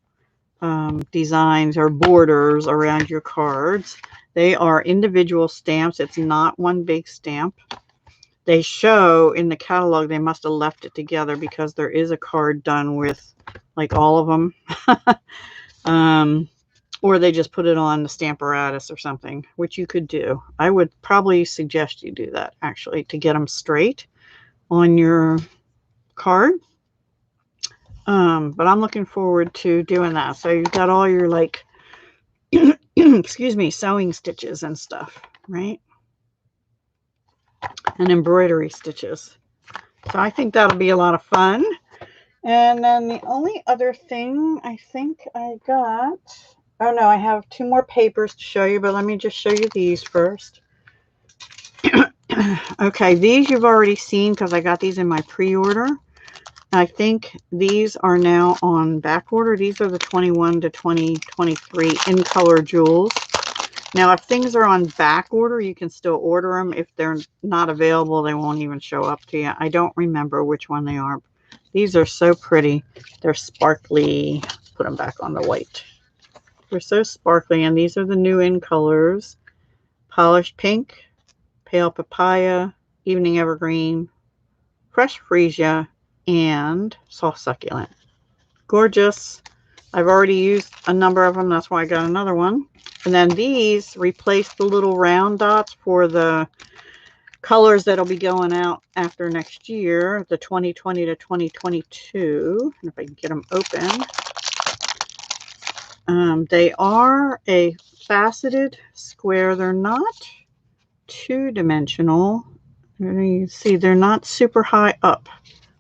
designs or borders around your cards. They are individual stamps. It's not one big stamp. They show in the catalog they must have left it together because there is a card done with like all of them. or they just put it on the Stamparatus or something, which you could do. I would probably suggest you do that, actually, to get them straight on your card. But I'm looking forward to doing that. So you've got all your, like, excuse me, sewing stitches and stuff, right? And embroidery stitches. So I think that'll be a lot of fun. And then the only other thing I think I got, oh no, I have 2 more papers to show you, but let me just show you these first. Okay, these you've already seen because I got these in my pre-order. I think these are now on back order. These are the 21 to 2023 in color jewels. Now, if things are on back order, you can still order them. If they're not available, they won't even show up to you. I don't remember which one they are. These are so pretty. They're sparkly. Put them back on the white. They're so sparkly, and these are the new in colors. Polished pink, pale papaya, evening evergreen, fresh freesia, and soft succulent. Gorgeous. I've already used a number of them. That's why I got another one. And then these replace the little round dots for the colors that'll be going out after next year, the 2020 to 2022. And if I can get them open. They are a faceted square. They're not two-dimensional. You see, they're not super high up.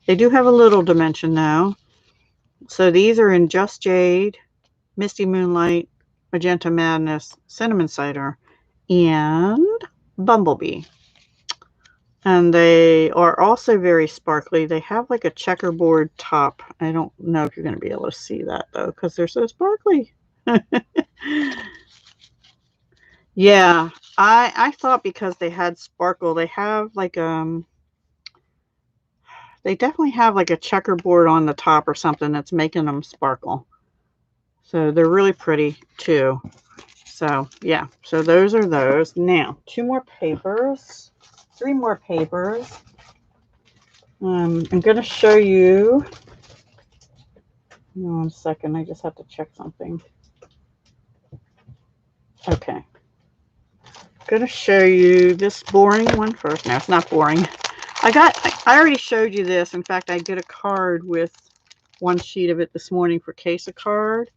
They do have a little dimension now. So these are in Just Jade, Misty Moonlight, Magenta Madness, Cinnamon Cider, and Bumblebee. And they are also very sparkly. They have like a checkerboard top. I don't know if you're going to be able to see that though, because they're so sparkly. Yeah, I thought because they had sparkle, they have like they definitely have like a checkerboard on the top or something that's making them sparkle. So they're really pretty too. So yeah, so those are those. Now, 2 more papers, 3 more papers. I'm going to show you. Hold on a second, I just have to check something. Okay. I'm going to show you this boring one first. No, it's not boring. I already showed you this. In fact, I did a card with 1 sheet of it this morning for Case a Card.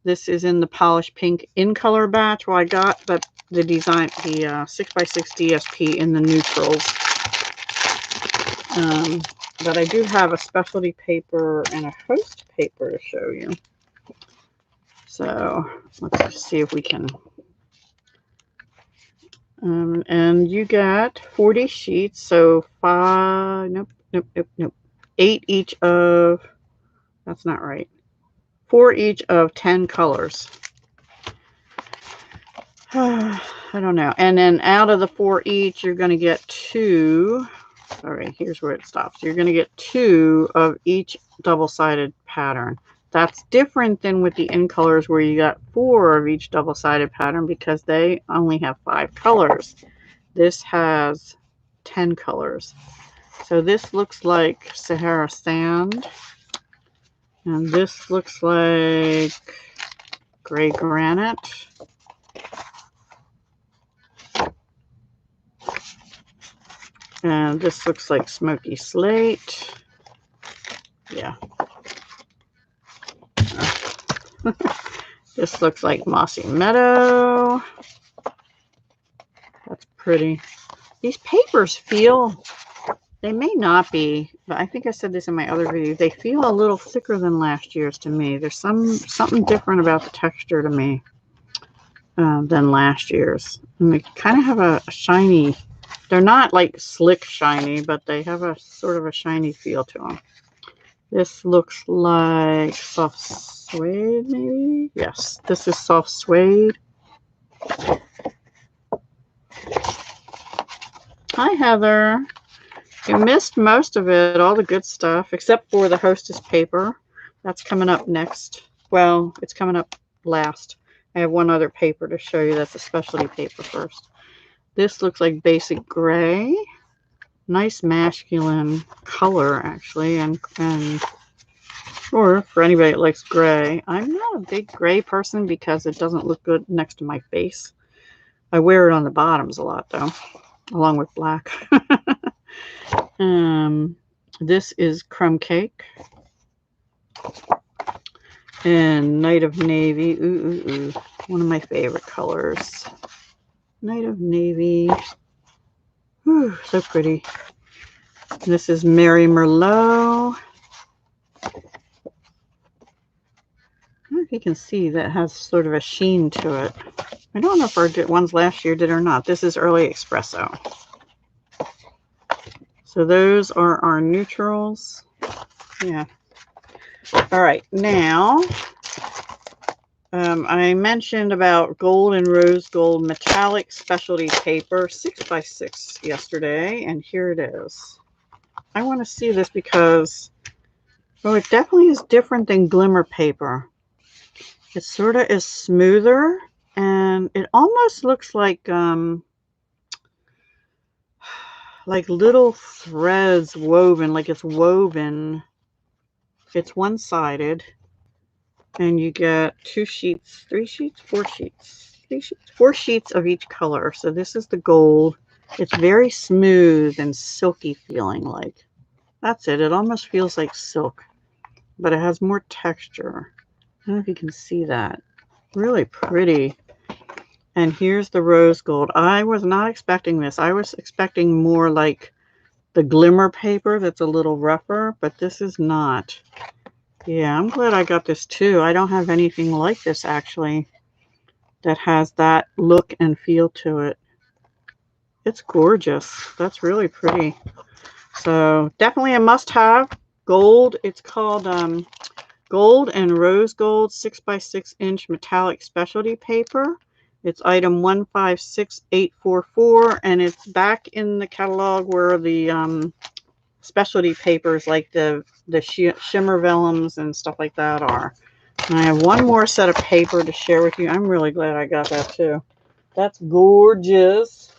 This is in the polished pink in color batch. Well, I got the design, the 6x6 DSP in the neutrals. But I do have a specialty paper and a host paper to show you. So let's just see if we can. And you got 40 sheets, so 8 each of, that's not right, 4 each of 10 colors. I don't know. And then out of the 4 each, you're going to get 2. All right, here's where it stops. You're going to get 2 of each double-sided pattern. That's different than with the in colors where you got 4 of each double-sided pattern because they only have 5 colors. This has 10 colors. So this looks like Sahara Sand. And this looks like Gray Granite. And this looks like Smoky Slate. Yeah. This looks like Mossy Meadow. That's pretty. These papers feel, they may not be, but I think I said this in my other video, they feel a little thicker than last year's to me. There's something different about the texture to me than last year's. And they kind of have a shiny, they're not like slick shiny, but they have a sort of a shiny feel to them. This looks like soft suede, maybe? Yes, this is soft suede. Hi, Heather. You missed most of it, all the good stuff, except for the Hostess paper. That's coming up next. Well, it's coming up last. I have one other paper to show you that's a specialty paper first. This looks like basic gray. Nice masculine color, actually, and Or for anybody that likes gray. I'm not a big gray person because it doesn't look good next to my face. I wear it on the bottoms a lot though, along with black. This is Crumb Cake and Night of Navy. Ooh. One of my favorite colors. Night of Navy. Ooh, so pretty. This is Mary Merlot. I don't know if you can see that has sort of a sheen to it. I don't know if our ones last year did or not. This is Early Espresso. So those are our neutrals. Yeah. All right. Now, I mentioned about gold and rose gold metallic specialty paper 6x6 yesterday, and here it is. I want to see this because, well, it definitely is different than glimmer paper. It sort of is smoother, and it almost looks like little threads woven, like it's woven. It's one-sided, and you get 2 sheets, 3 sheets, 4 sheets, 3 sheets, 4 sheets of each color. So this is the gold. It's very smooth and silky feeling like. That's it. It almost feels like silk, but it has more texture. I don't know if you can see that. Really pretty. And here's the rose gold. I was not expecting this. I was expecting more like the glimmer paper that's a little rougher, but this is not. Yeah, I'm glad I got this too. I don't have anything like this actually that has that look and feel to it. It's gorgeous. That's really pretty. So definitely a must-have. Gold. It's called Gold and Rose Gold 6x6 inch metallic specialty paper. It's item 156844, and it's back in the catalog where the specialty papers like the shimmer vellums and stuff like that are. And I have one more set of paper to share with you. I'm really glad I got that too. That's gorgeous.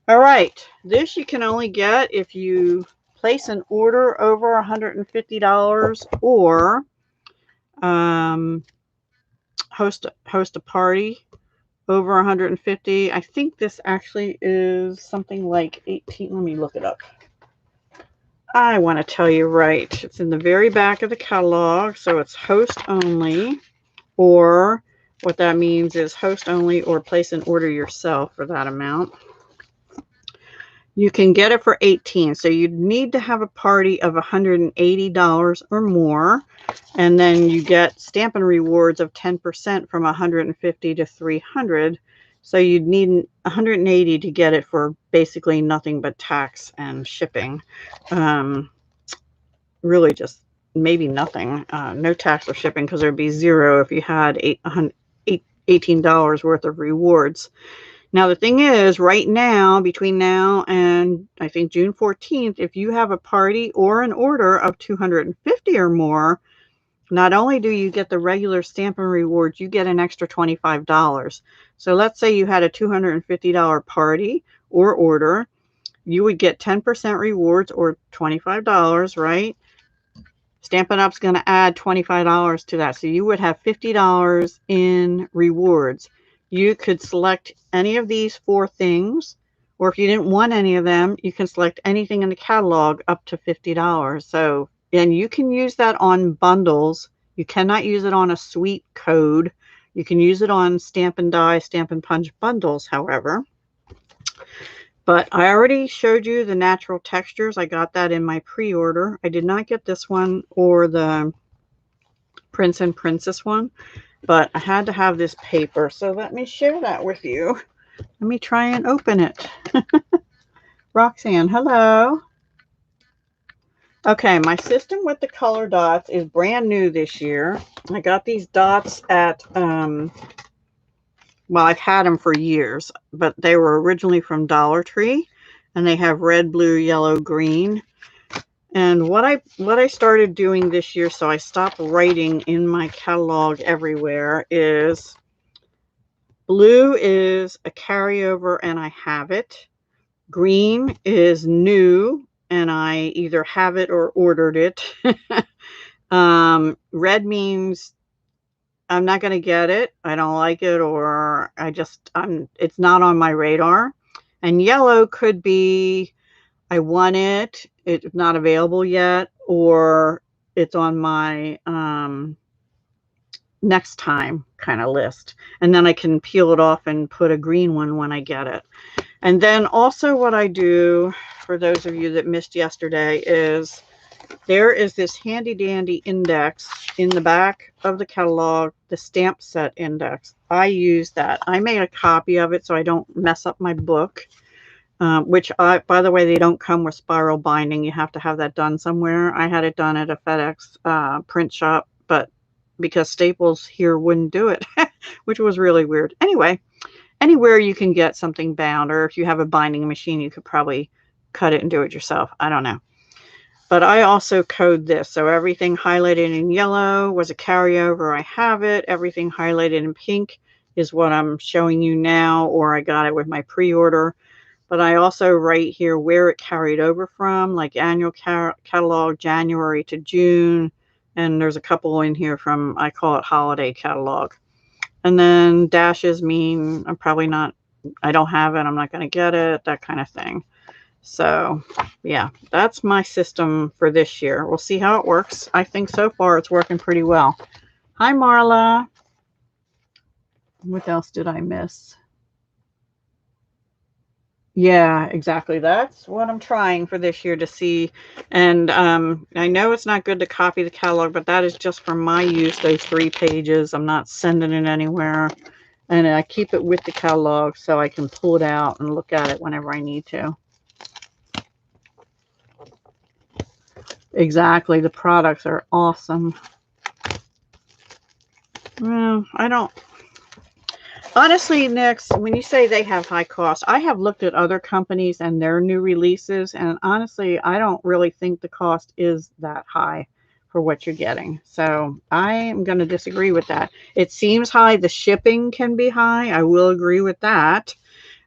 All right, this you can only get if you place an order over $150 or host a party over 150. I think this actually is something like 18. Let me look it up. I want to tell you right. It's in the very back of the catalog, so it's host only, or what that means is host only or place an order yourself for that amount. You can get it for 18, so you'd need to have a party of $180 or more, and then you get Stampin' rewards of 10% from 150 to 300. So you'd need 180 to get it for basically nothing but tax and shipping. Really just maybe nothing, no tax or shipping, because there'd be zero if you had $18 worth of rewards. Now, the thing is, right now, between now and I think June 14th, if you have a party or an order of 250 or more, not only do you get the regular Stampin' rewards, you get an extra $25. So let's say you had a $250 party or order, you would get 10% rewards or $25, right? Stampin' Up's going to add $25 to that. So you would have $50 in rewards. You could select any of these 4 things, or if you didn't want any of them, you can select anything in the catalog up to $50. So, and you can use that on bundles. You cannot use it on a suite code. You can use it on Stampin' Die, Stampin' Punch bundles, however. But I already showed you the natural textures. I got that in my pre-order. I did not get this one or the Prince and Princess one, but I had to have this paper. So let me share that with you. Let me try and open it. Roxanne, hello. Okay, my system with the color dots is brand new this year. I got these dots at, well, I've had them for years, but they were originally from Dollar Tree, and they have red, blue, yellow, green. And what I started doing this year, so I stopped writing in my catalog everywhere, is blue is a carryover and I have it. Green is new and I either have it or ordered it. Red means I'm not going to get it. I don't like it, or it's not on my radar. And yellow could be I want it, it's not available yet, or it's on my next time kind of list. And then I can peel it off and put a green one when I get it. And then also what I do, for those of you that missed yesterday, is there is this handy dandy index in the back of the catalog, the stamp set index. I use that. I made a copy of it so I don't mess up my book, which by the way, they don't come with spiral binding. You have to have that done somewhere. I had it done at a FedEx print shop, but because Staples here wouldn't do it, which was really weird. Anyway, anywhere you can get something bound, or if you have a binding machine, you could probably cut it and do it yourself. I don't know. But I also code this. So everything highlighted in yellow was a carryover. I have it. Everything highlighted in pink is what I'm showing you now, or I got it with my pre-order. But I also write here where it carried over from, like annual catalog, January to June. And there's a couple in here from, I call it holiday catalog. And then dashes mean I'm probably not, I don't have it, I'm not going to get it, that kind of thing. So yeah, that's my system for this year. We'll see how it works. I think so far it's working pretty well. Hi, Marla. What else did I miss? Yeah, exactly. That's what I'm trying for this year to see. And I know it's not good to copy the catalog, but that is just for my use, those 3 pages. I'm not sending it anywhere. And I keep it with the catalog so I can pull it out and look at it whenever I need to. Exactly. The products are awesome. Well, I don't. Honestly, Nix, when you say they have high costs, I have looked at other companies and their new releases, and honestly, I don't really think the cost is that high for what you're getting. So I am going to disagree with that. It seems high. The shipping can be high. I will agree with that.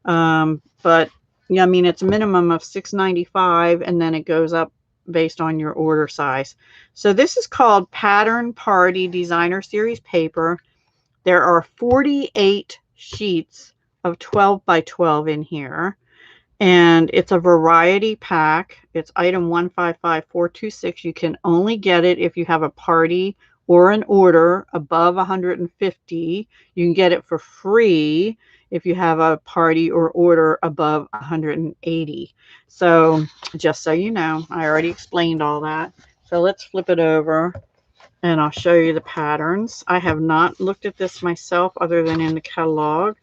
But yeah, I mean, it's a minimum of $6.95, and then it goes up based on your order size. So this is called Pattern Party Designer Series paper. There are 48 sheets of 12 by 12 in here, and it's a variety pack. It's item 155426. You can only get it if you have a party or an order above 150. You can get it for free if you have a party or order above 180. So just so you know, I already explained all that. So let's flip it over and I'll show you the patterns. I have not looked at this myself other than in the catalog.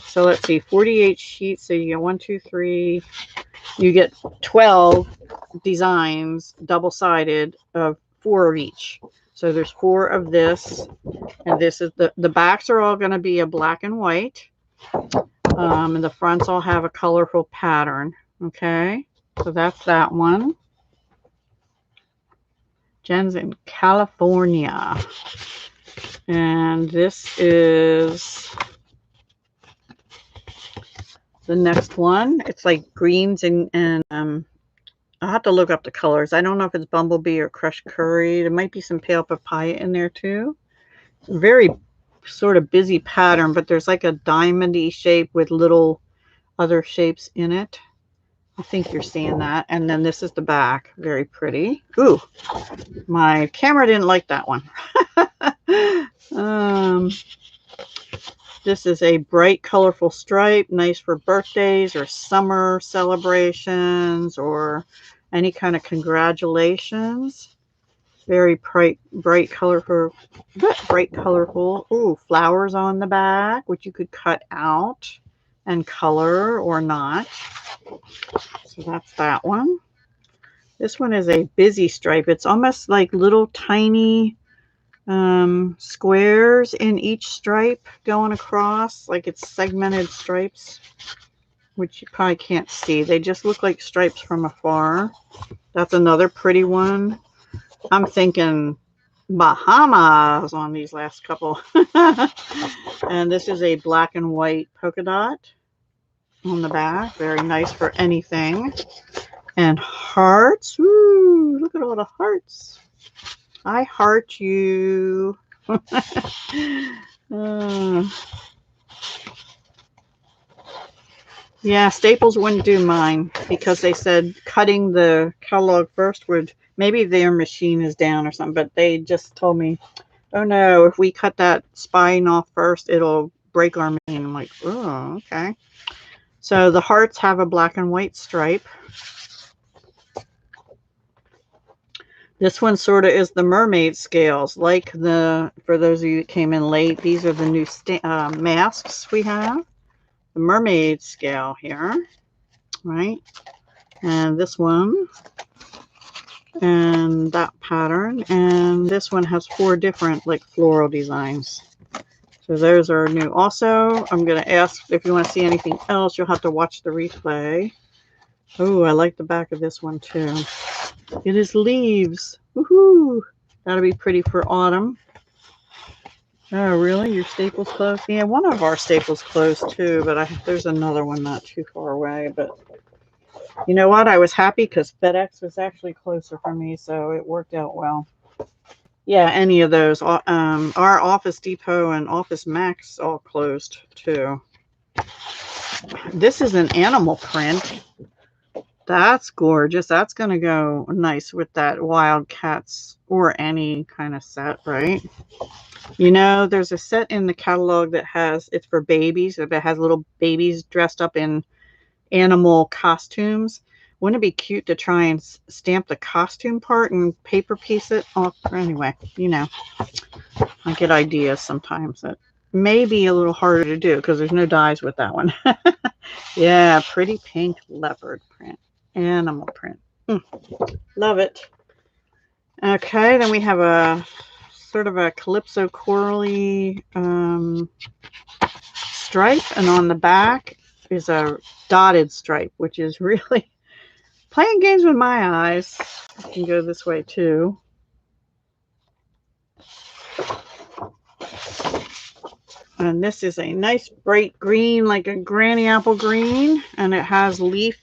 So let's see, 48 sheets. So you get 1, 2, 3. You get 12 designs, double-sided, of 4 of each. So there's 4 of this, and this is the backs are all going to be a black and white, and the fronts all have a colorful pattern. Okay, so that's that one. Jen's in California. And this is the next one. It's like greens and I'll have to look up the colors. I don't know if it's bumblebee or crushed curry. There might be some pale papaya in there too. Very sort of busy pattern, but there's like a diamondy shape with little other shapes in it. I think you're seeing that. And then this is the back. Very pretty. Ooh, my camera didn't like that one. This is a bright, colorful stripe, nice for birthdays or summer celebrations or any kind of congratulations. Very bright, colorful. Ooh, flowers on the back, which you could cut out and color or not. So that's that one. This one is a busy stripe. It's almost like little tiny squares in each stripe going across, like it's segmented stripes, which you probably can't see. They just look like stripes from afar. That's another pretty one. I'm thinking Bahamas on these last couple. And this is a black and white polka dot on the back. Very nice for anything. And hearts. Ooh, look at all the hearts. I heart you. Yeah, Staples wouldn't do mine because they said cutting the catalog first would, maybe their machine is down or something, but they just told me, oh no, if we cut that spine off first, it'll break our machine. I'm like, oh, okay. So the hearts have a black and white stripe. This one sort of is the mermaid scales, like for those of you that came in late, these are the new masks we have. The mermaid scale here, right? And this one, and that pattern, and this one has 4 different like floral designs. So those are new. Also, I'm going to ask if you want to see anything else, you'll have to watch the replay. Oh, I like the back of this one too. It is leaves. Woohoo! That'll be pretty for autumn. Oh, really? Your Staples closed? Yeah, one of our Staples closed too, but there's another one not too far away. But you know what? I was happy because FedEx was actually closer for me, so it worked out well. Yeah, any of those. Our Office Depot and Office Max all closed too. This is an animal print. That's gorgeous. That's going to go nice with that Wildcats or any kind of set, right? You know, there's a set in the catalog that it's for babies. That has little babies dressed up in animal costumes. Wouldn't it be cute to try and stamp the costume part and paper piece it off? Anyway, you know, I get ideas sometimes that may be a little harder to do because there's no dies with that one. Yeah, pretty pink leopard print. Animal print. Love it. Okay, then we have a sort of a calypso corally stripe, and on the back is a dotted stripe, which is really playing games with my eyes. I can go this way too. And this is a nice bright green, like a granny apple green, and it has leaf.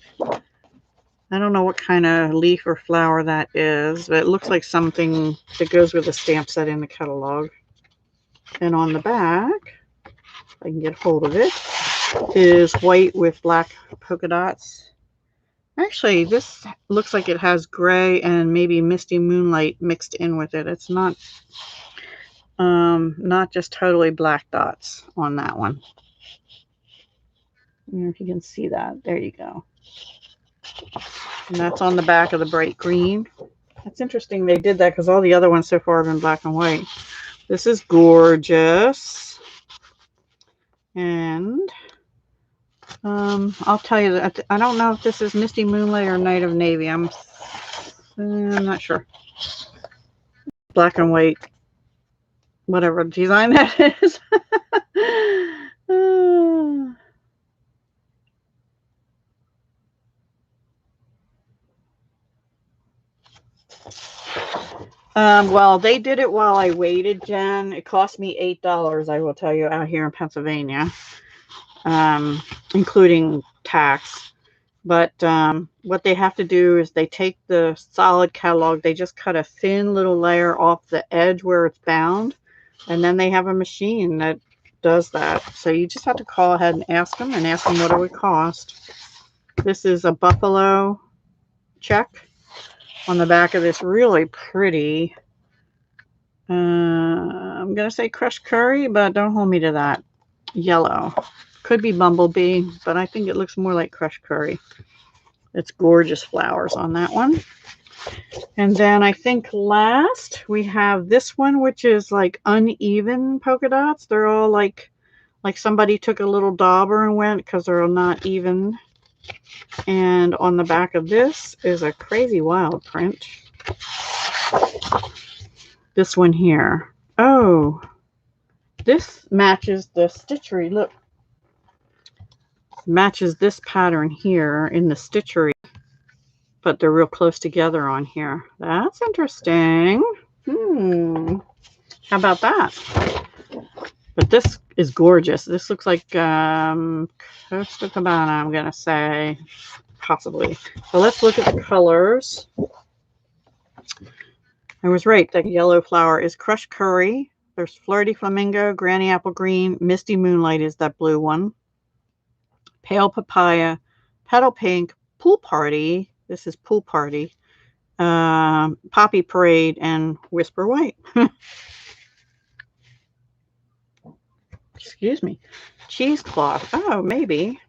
I don't know what kind of leaf or flower that is, but it looks like something that goes with a stamp set in the catalog. And on the back, if I can get hold of it, is white with black polka dots. Actually, this looks like it has gray and maybe misty moonlight mixed in with it. It's not just totally black dots on that one. I don't know if you can see that. There you go. And that's on the back of the bright green. That's interesting they did that because all the other ones so far have been black and white. This is gorgeous. And I'll tell you that I don't know if this is Misty Moonlight or Night of Navy. I'm not sure. Black and white, whatever design that is. Well, they did it while I waited, Jen. It cost me $8, I will tell you, out here in Pennsylvania, including tax. But what they have to do is they take the solid catalog, they just cut a thin little layer off the edge where it's bound, and then they have a machine that does that. So you just have to call ahead and ask them what it would cost. This is a buffalo check on the back of this really pretty, I'm going to say crushed curry, but don't hold me to that. Yellow. Could be bumblebee, but I think it looks more like crushed curry. It's gorgeous flowers on that one. And then I think last we have this one, which is like uneven polka dots. They're all like somebody took a little dauber and went because they're not even. And on the back of this is a crazy wild print. This one here. Oh, this matches the stitchery. Look, matches this pattern here in the stitchery, but they're real close together on here. That's interesting. How about that? But this is gorgeous. This looks like Costa Cabana, I'm going to say, possibly. So let's look at the colors. I was right. The yellow flower is crushed curry. There's flirty flamingo, granny apple green, misty moonlight is that blue one. Pale papaya, petal pink, pool party. This is pool party. Poppy parade and whisper white. Excuse me. Cheesecloth. Oh, maybe.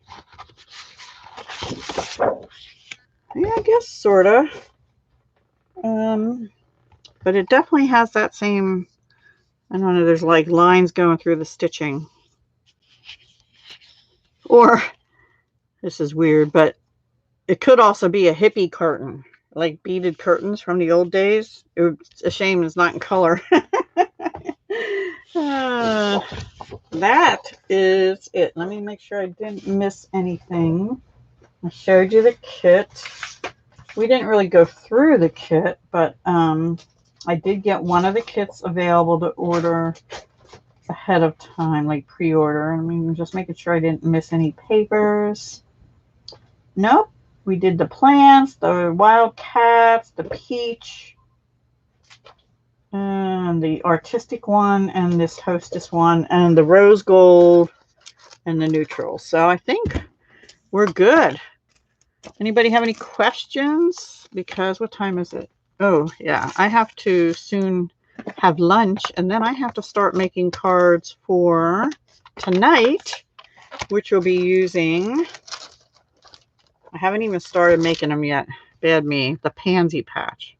Yeah, I guess sorta. But it definitely has that same, I don't know, there's like lines going through the stitching. Or, this is weird, but it could also be a hippie curtain, like beaded curtains from the old days. It's a shame it's not in color. That is it. Let me make sure I didn't miss anything. I showed you the kit. We didn't really go through the kit, but I did get one of the kits available to order ahead of time, like pre-order. I mean, just making sure I didn't miss any papers. Nope. We did the plants, the wild cats, the peach, and the artistic one, and this hostess one, and the rose gold, and the neutral. So I think we're good. Anybody have any questions? Because what time is it? Oh, yeah. I have to soon have lunch, and then I have to start making cards for tonight, which we'll be using. I haven't even started making them yet. Bad me. The pansy patch.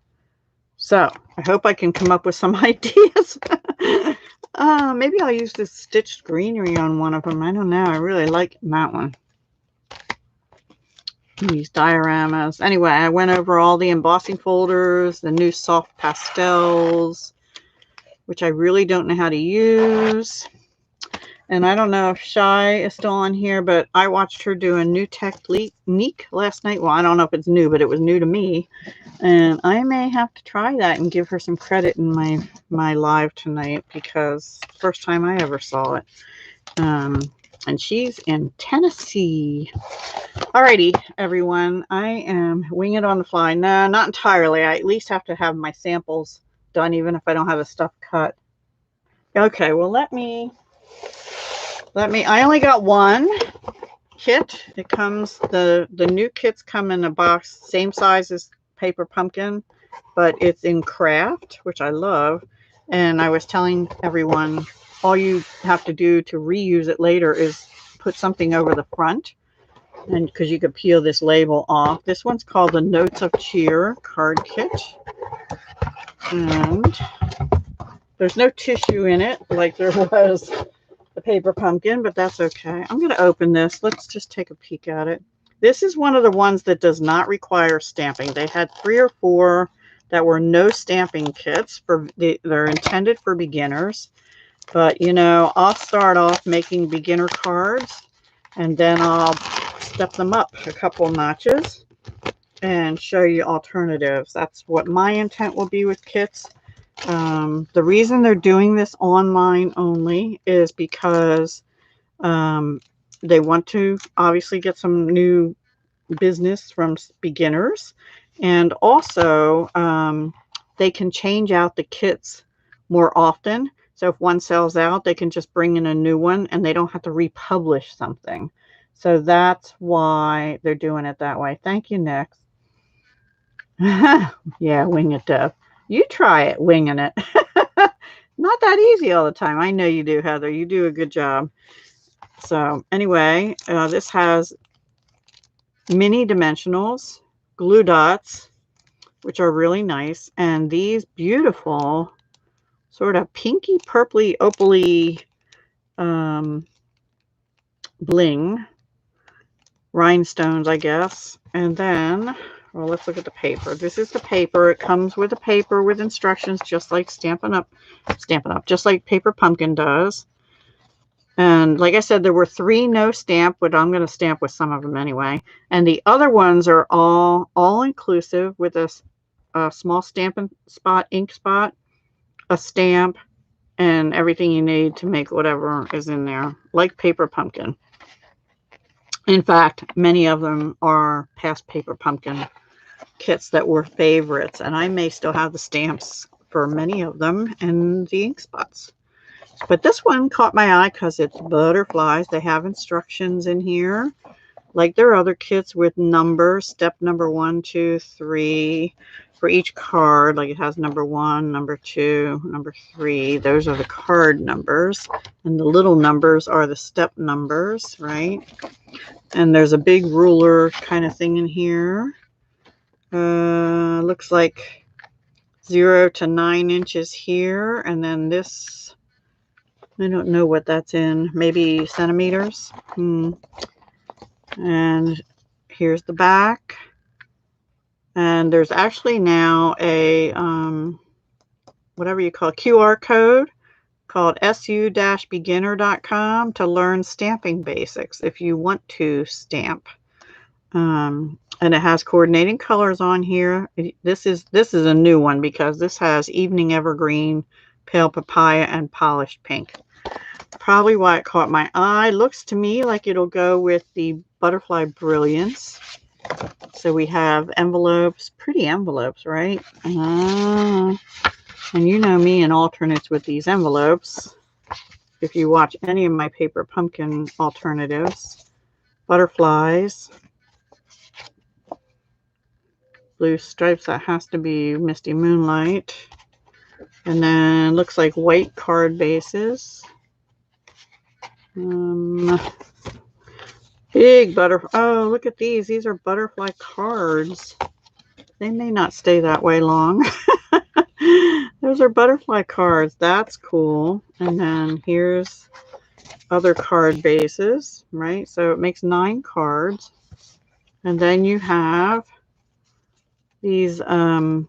So I hope I can come up with some ideas. Maybe I'll use this stitched greenery on one of them. I don't know. I really like that one. These dioramas. Anyway, I went over all the embossing folders, the new soft pastels, which I really don't know how to use. And I don't know if Shy is still on here, but I watched her do a new technique last night. Well, I don't know if it's new, but it was new to me. And I may have to try that and give her some credit in my live tonight, because first time I ever saw it. And she's in Tennessee. Alrighty, everyone. I am winging it on the fly. No, not entirely. I at least have to have my samples done, even if I don't have the stuff cut. Okay, well, let me, I only got one kit. It comes, the new kits come in a box, same size as Paper Pumpkin, but it's in craft, which I love. And I was telling everyone, all you have to do to reuse it later is put something over the front, and because you could peel this label off. This one's called the Notes of Cheer card kit, and there's no tissue in it like there was the Paper Pumpkin, but that's okay. I'm going to open this. Let's just take a peek at it. This is one of the ones that does not require stamping. They had 3 or 4 that were no stamping kits. They're intended for beginners. But, you know, I'll start off making beginner cards, and then I'll step them up a couple notches and show you alternatives. That's what my intent will be with kits. The reason they're doing this online only is because they want to obviously get some new business from beginners, and also they can change out the kits more often. So if one sells out, they can just bring in a new one and they don't have to republish something. So that's why they're doing it that way. Thank you, Nick. Yeah, wing it, Deb. You try it, winging it. Not that easy all the time. I know you do, Heather. You do a good job. So anyway, this has mini dimensionals, glue dots, which are really nice, and these beautiful sort of pinky, purpley, opally bling rhinestones, I guess. And then, well, let's look at the paper. This is the paper. It comes with a paper with instructions, just like Stampin' Up, just like Paper Pumpkin does. And like I said, there were 3 no stamp, but I'm going to stamp with some of them anyway. And the other ones are all inclusive with a small Stampin' Spot, ink spot, a stamp, and everything you need to make whatever is in there, like Paper Pumpkin. In fact, many of them are past Paper Pumpkin kits that were favorites, and I may still have the stamps for many of them and the ink spots. But this one caught my eye because it's butterflies. They have instructions in here. Like there are other kits with numbers, step number 1, 2, 3 for each card. Like it has number 1, number 2, number 3. Those are the card numbers. And the little numbers are the step numbers, right? And there's a big ruler kind of thing in here. Looks like 0 to 9 inches here. And then this, I don't know what that's in. Maybe centimeters. And here's the back. And there's actually now a whatever you call it, QR code called su-beginner.com to learn stamping basics if you want to stamp. And it has coordinating colors on here. This is a new one because this has evening evergreen, pale papaya, and polished pink. Probably why it caught my eye. Looks to me like it'll go with the Butterfly Brilliance. So we have envelopes, pretty envelopes, right? And you know me and alternates with these envelopes. If you watch any of my Paper Pumpkin alternatives, butterflies, blue stripes, that has to be Misty Moonlight. And then looks like white card bases. Big butterfly. Oh, look at these. These are butterfly cards. They may not stay that way long. Those are butterfly cards. That's cool. And then here's other card bases, right? So it makes 9 cards. And then you have these, they're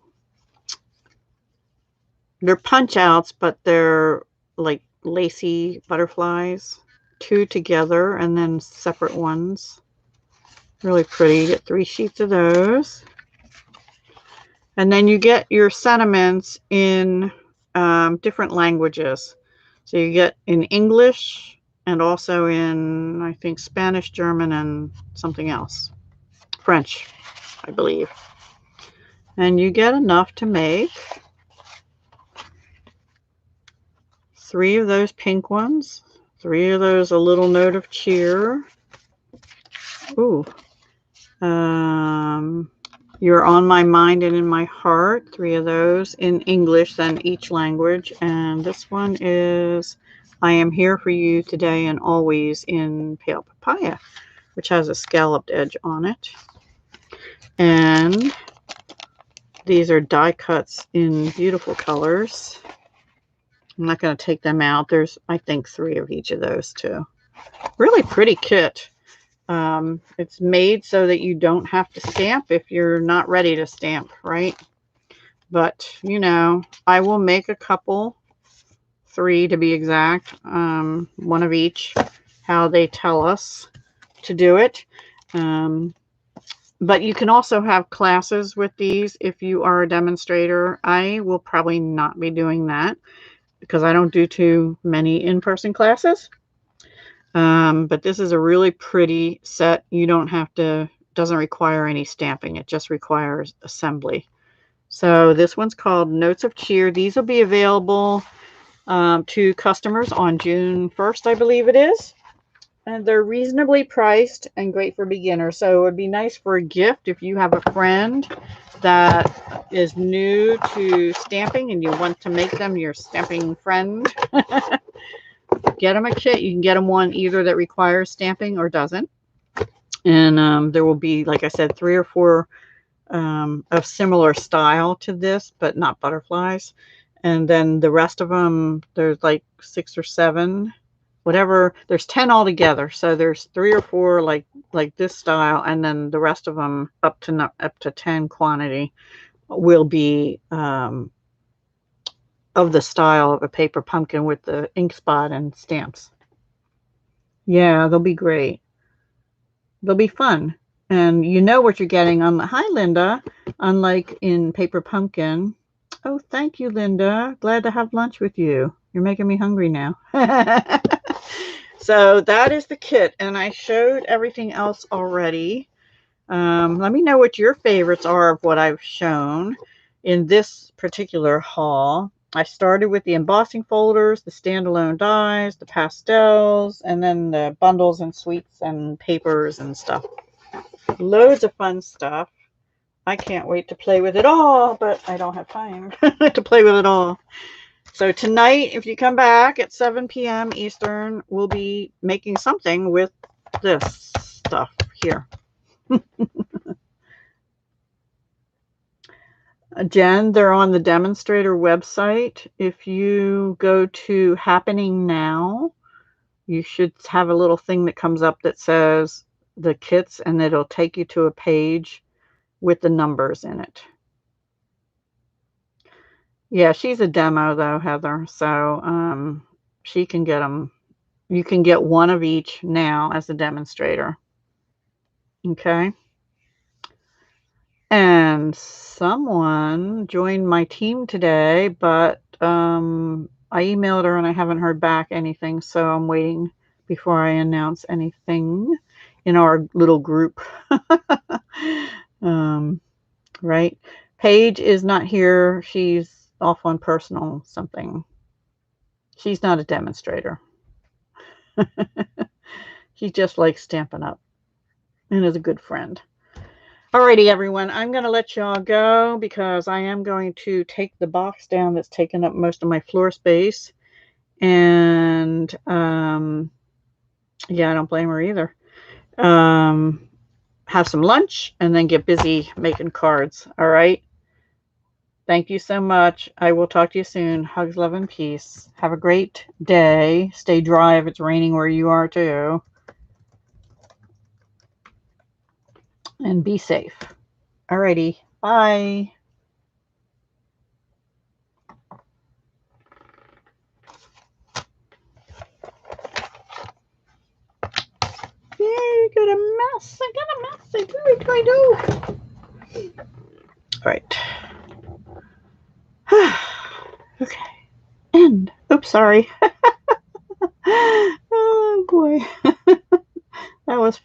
punch outs, but they're like lacy butterflies. 2 together and then separate ones. Really pretty. You get 3 sheets of those. And then you get your sentiments in different languages. So you get in English and also in, I think, Spanish, German, and something else. French, I believe. And you get enough to make 3 of those pink ones. 3 of those, a little note of cheer. Ooh. You're on my mind and in my heart. 3 of those in English, then each language. And this one is I am here for you today and always in pale papaya, which has a scalloped edge on it. And these are die cuts in beautiful colors. I'm not going to take them out. There's, I think, 3 of each of those too. Really pretty kit. It's made so that you don't have to stamp if you're not ready to stamp, right? But, you know, I will make a couple, 3 to be exact, one of each, how they tell us to do it. But you can also have classes with these if you are a demonstrator. I will probably not be doing that because I don't do too many in-person classes. But this is a really pretty set. You don't have to, doesn't require any stamping. It just requires assembly. So this one's called Notes of Cheer. These will be available to customers on June 1st, I believe it is. And they're reasonably priced and great for beginners. So it would be nice for a gift if you have a friend that is new to stamping and you want to make them your stamping friend. Get them a kit. You can get them one either that requires stamping or doesn't. And there will be, like I said, 3 or 4 of similar style to this, but not butterflies. And then the rest of them, there's like 6 or 7, whatever. There's 10 altogether. So there's 3 or 4 like this style, and then the rest of them up to 10 quantity will be of the style of a paper pumpkin with the ink spot and stamps. Yeah, they'll be great. They'll be fun. And you know what you're getting on the, hi Linda, unlike in Paper Pumpkin. Oh, thank you, Linda. Glad to have lunch with you. You're making me hungry now. So that is the kit. And I showed everything else already. Let me know what your favorites are of what I've shown. in this particular haul. I started with the embossing folders, the standalone dies, the pastels, and then the bundles and sweets and papers and stuff. Loads of fun stuff. I can't wait to play with it all, but I don't have time to play with it all. So tonight, if you come back at 7 p.m. Eastern, we'll be making something with this stuff here. Jen, they're on the demonstrator website. If you go to Happening Now, you should have a little thing that comes up that says the kits, and it'll take you to a page with the numbers in it. Yeah, she's a demo though, Heather. So she can get them. You can get one of each now as a demonstrator. Okay. And someone joined my team today, but I emailed her and I haven't heard back anything, so I'm waiting before I announce anything in our little group. Right? Paige is not here. She's off on personal something. She's not a demonstrator. She just likes Stampin' Up and is a good friend. Alrighty, everyone. I'm going to let y'all go because I am going to take the box down that's taken up most of my floor space. And yeah, I don't blame her either. Have some lunch and then get busy making cards. All right. Thank you so much. I will talk to you soon. Hugs, love, and peace. Have a great day. Stay dry if it's raining where you are too. And be safe. Alrighty. Bye. Yeah, I got a mess. What do I do? All right. Okay. End. Oops, sorry. Oh boy. That was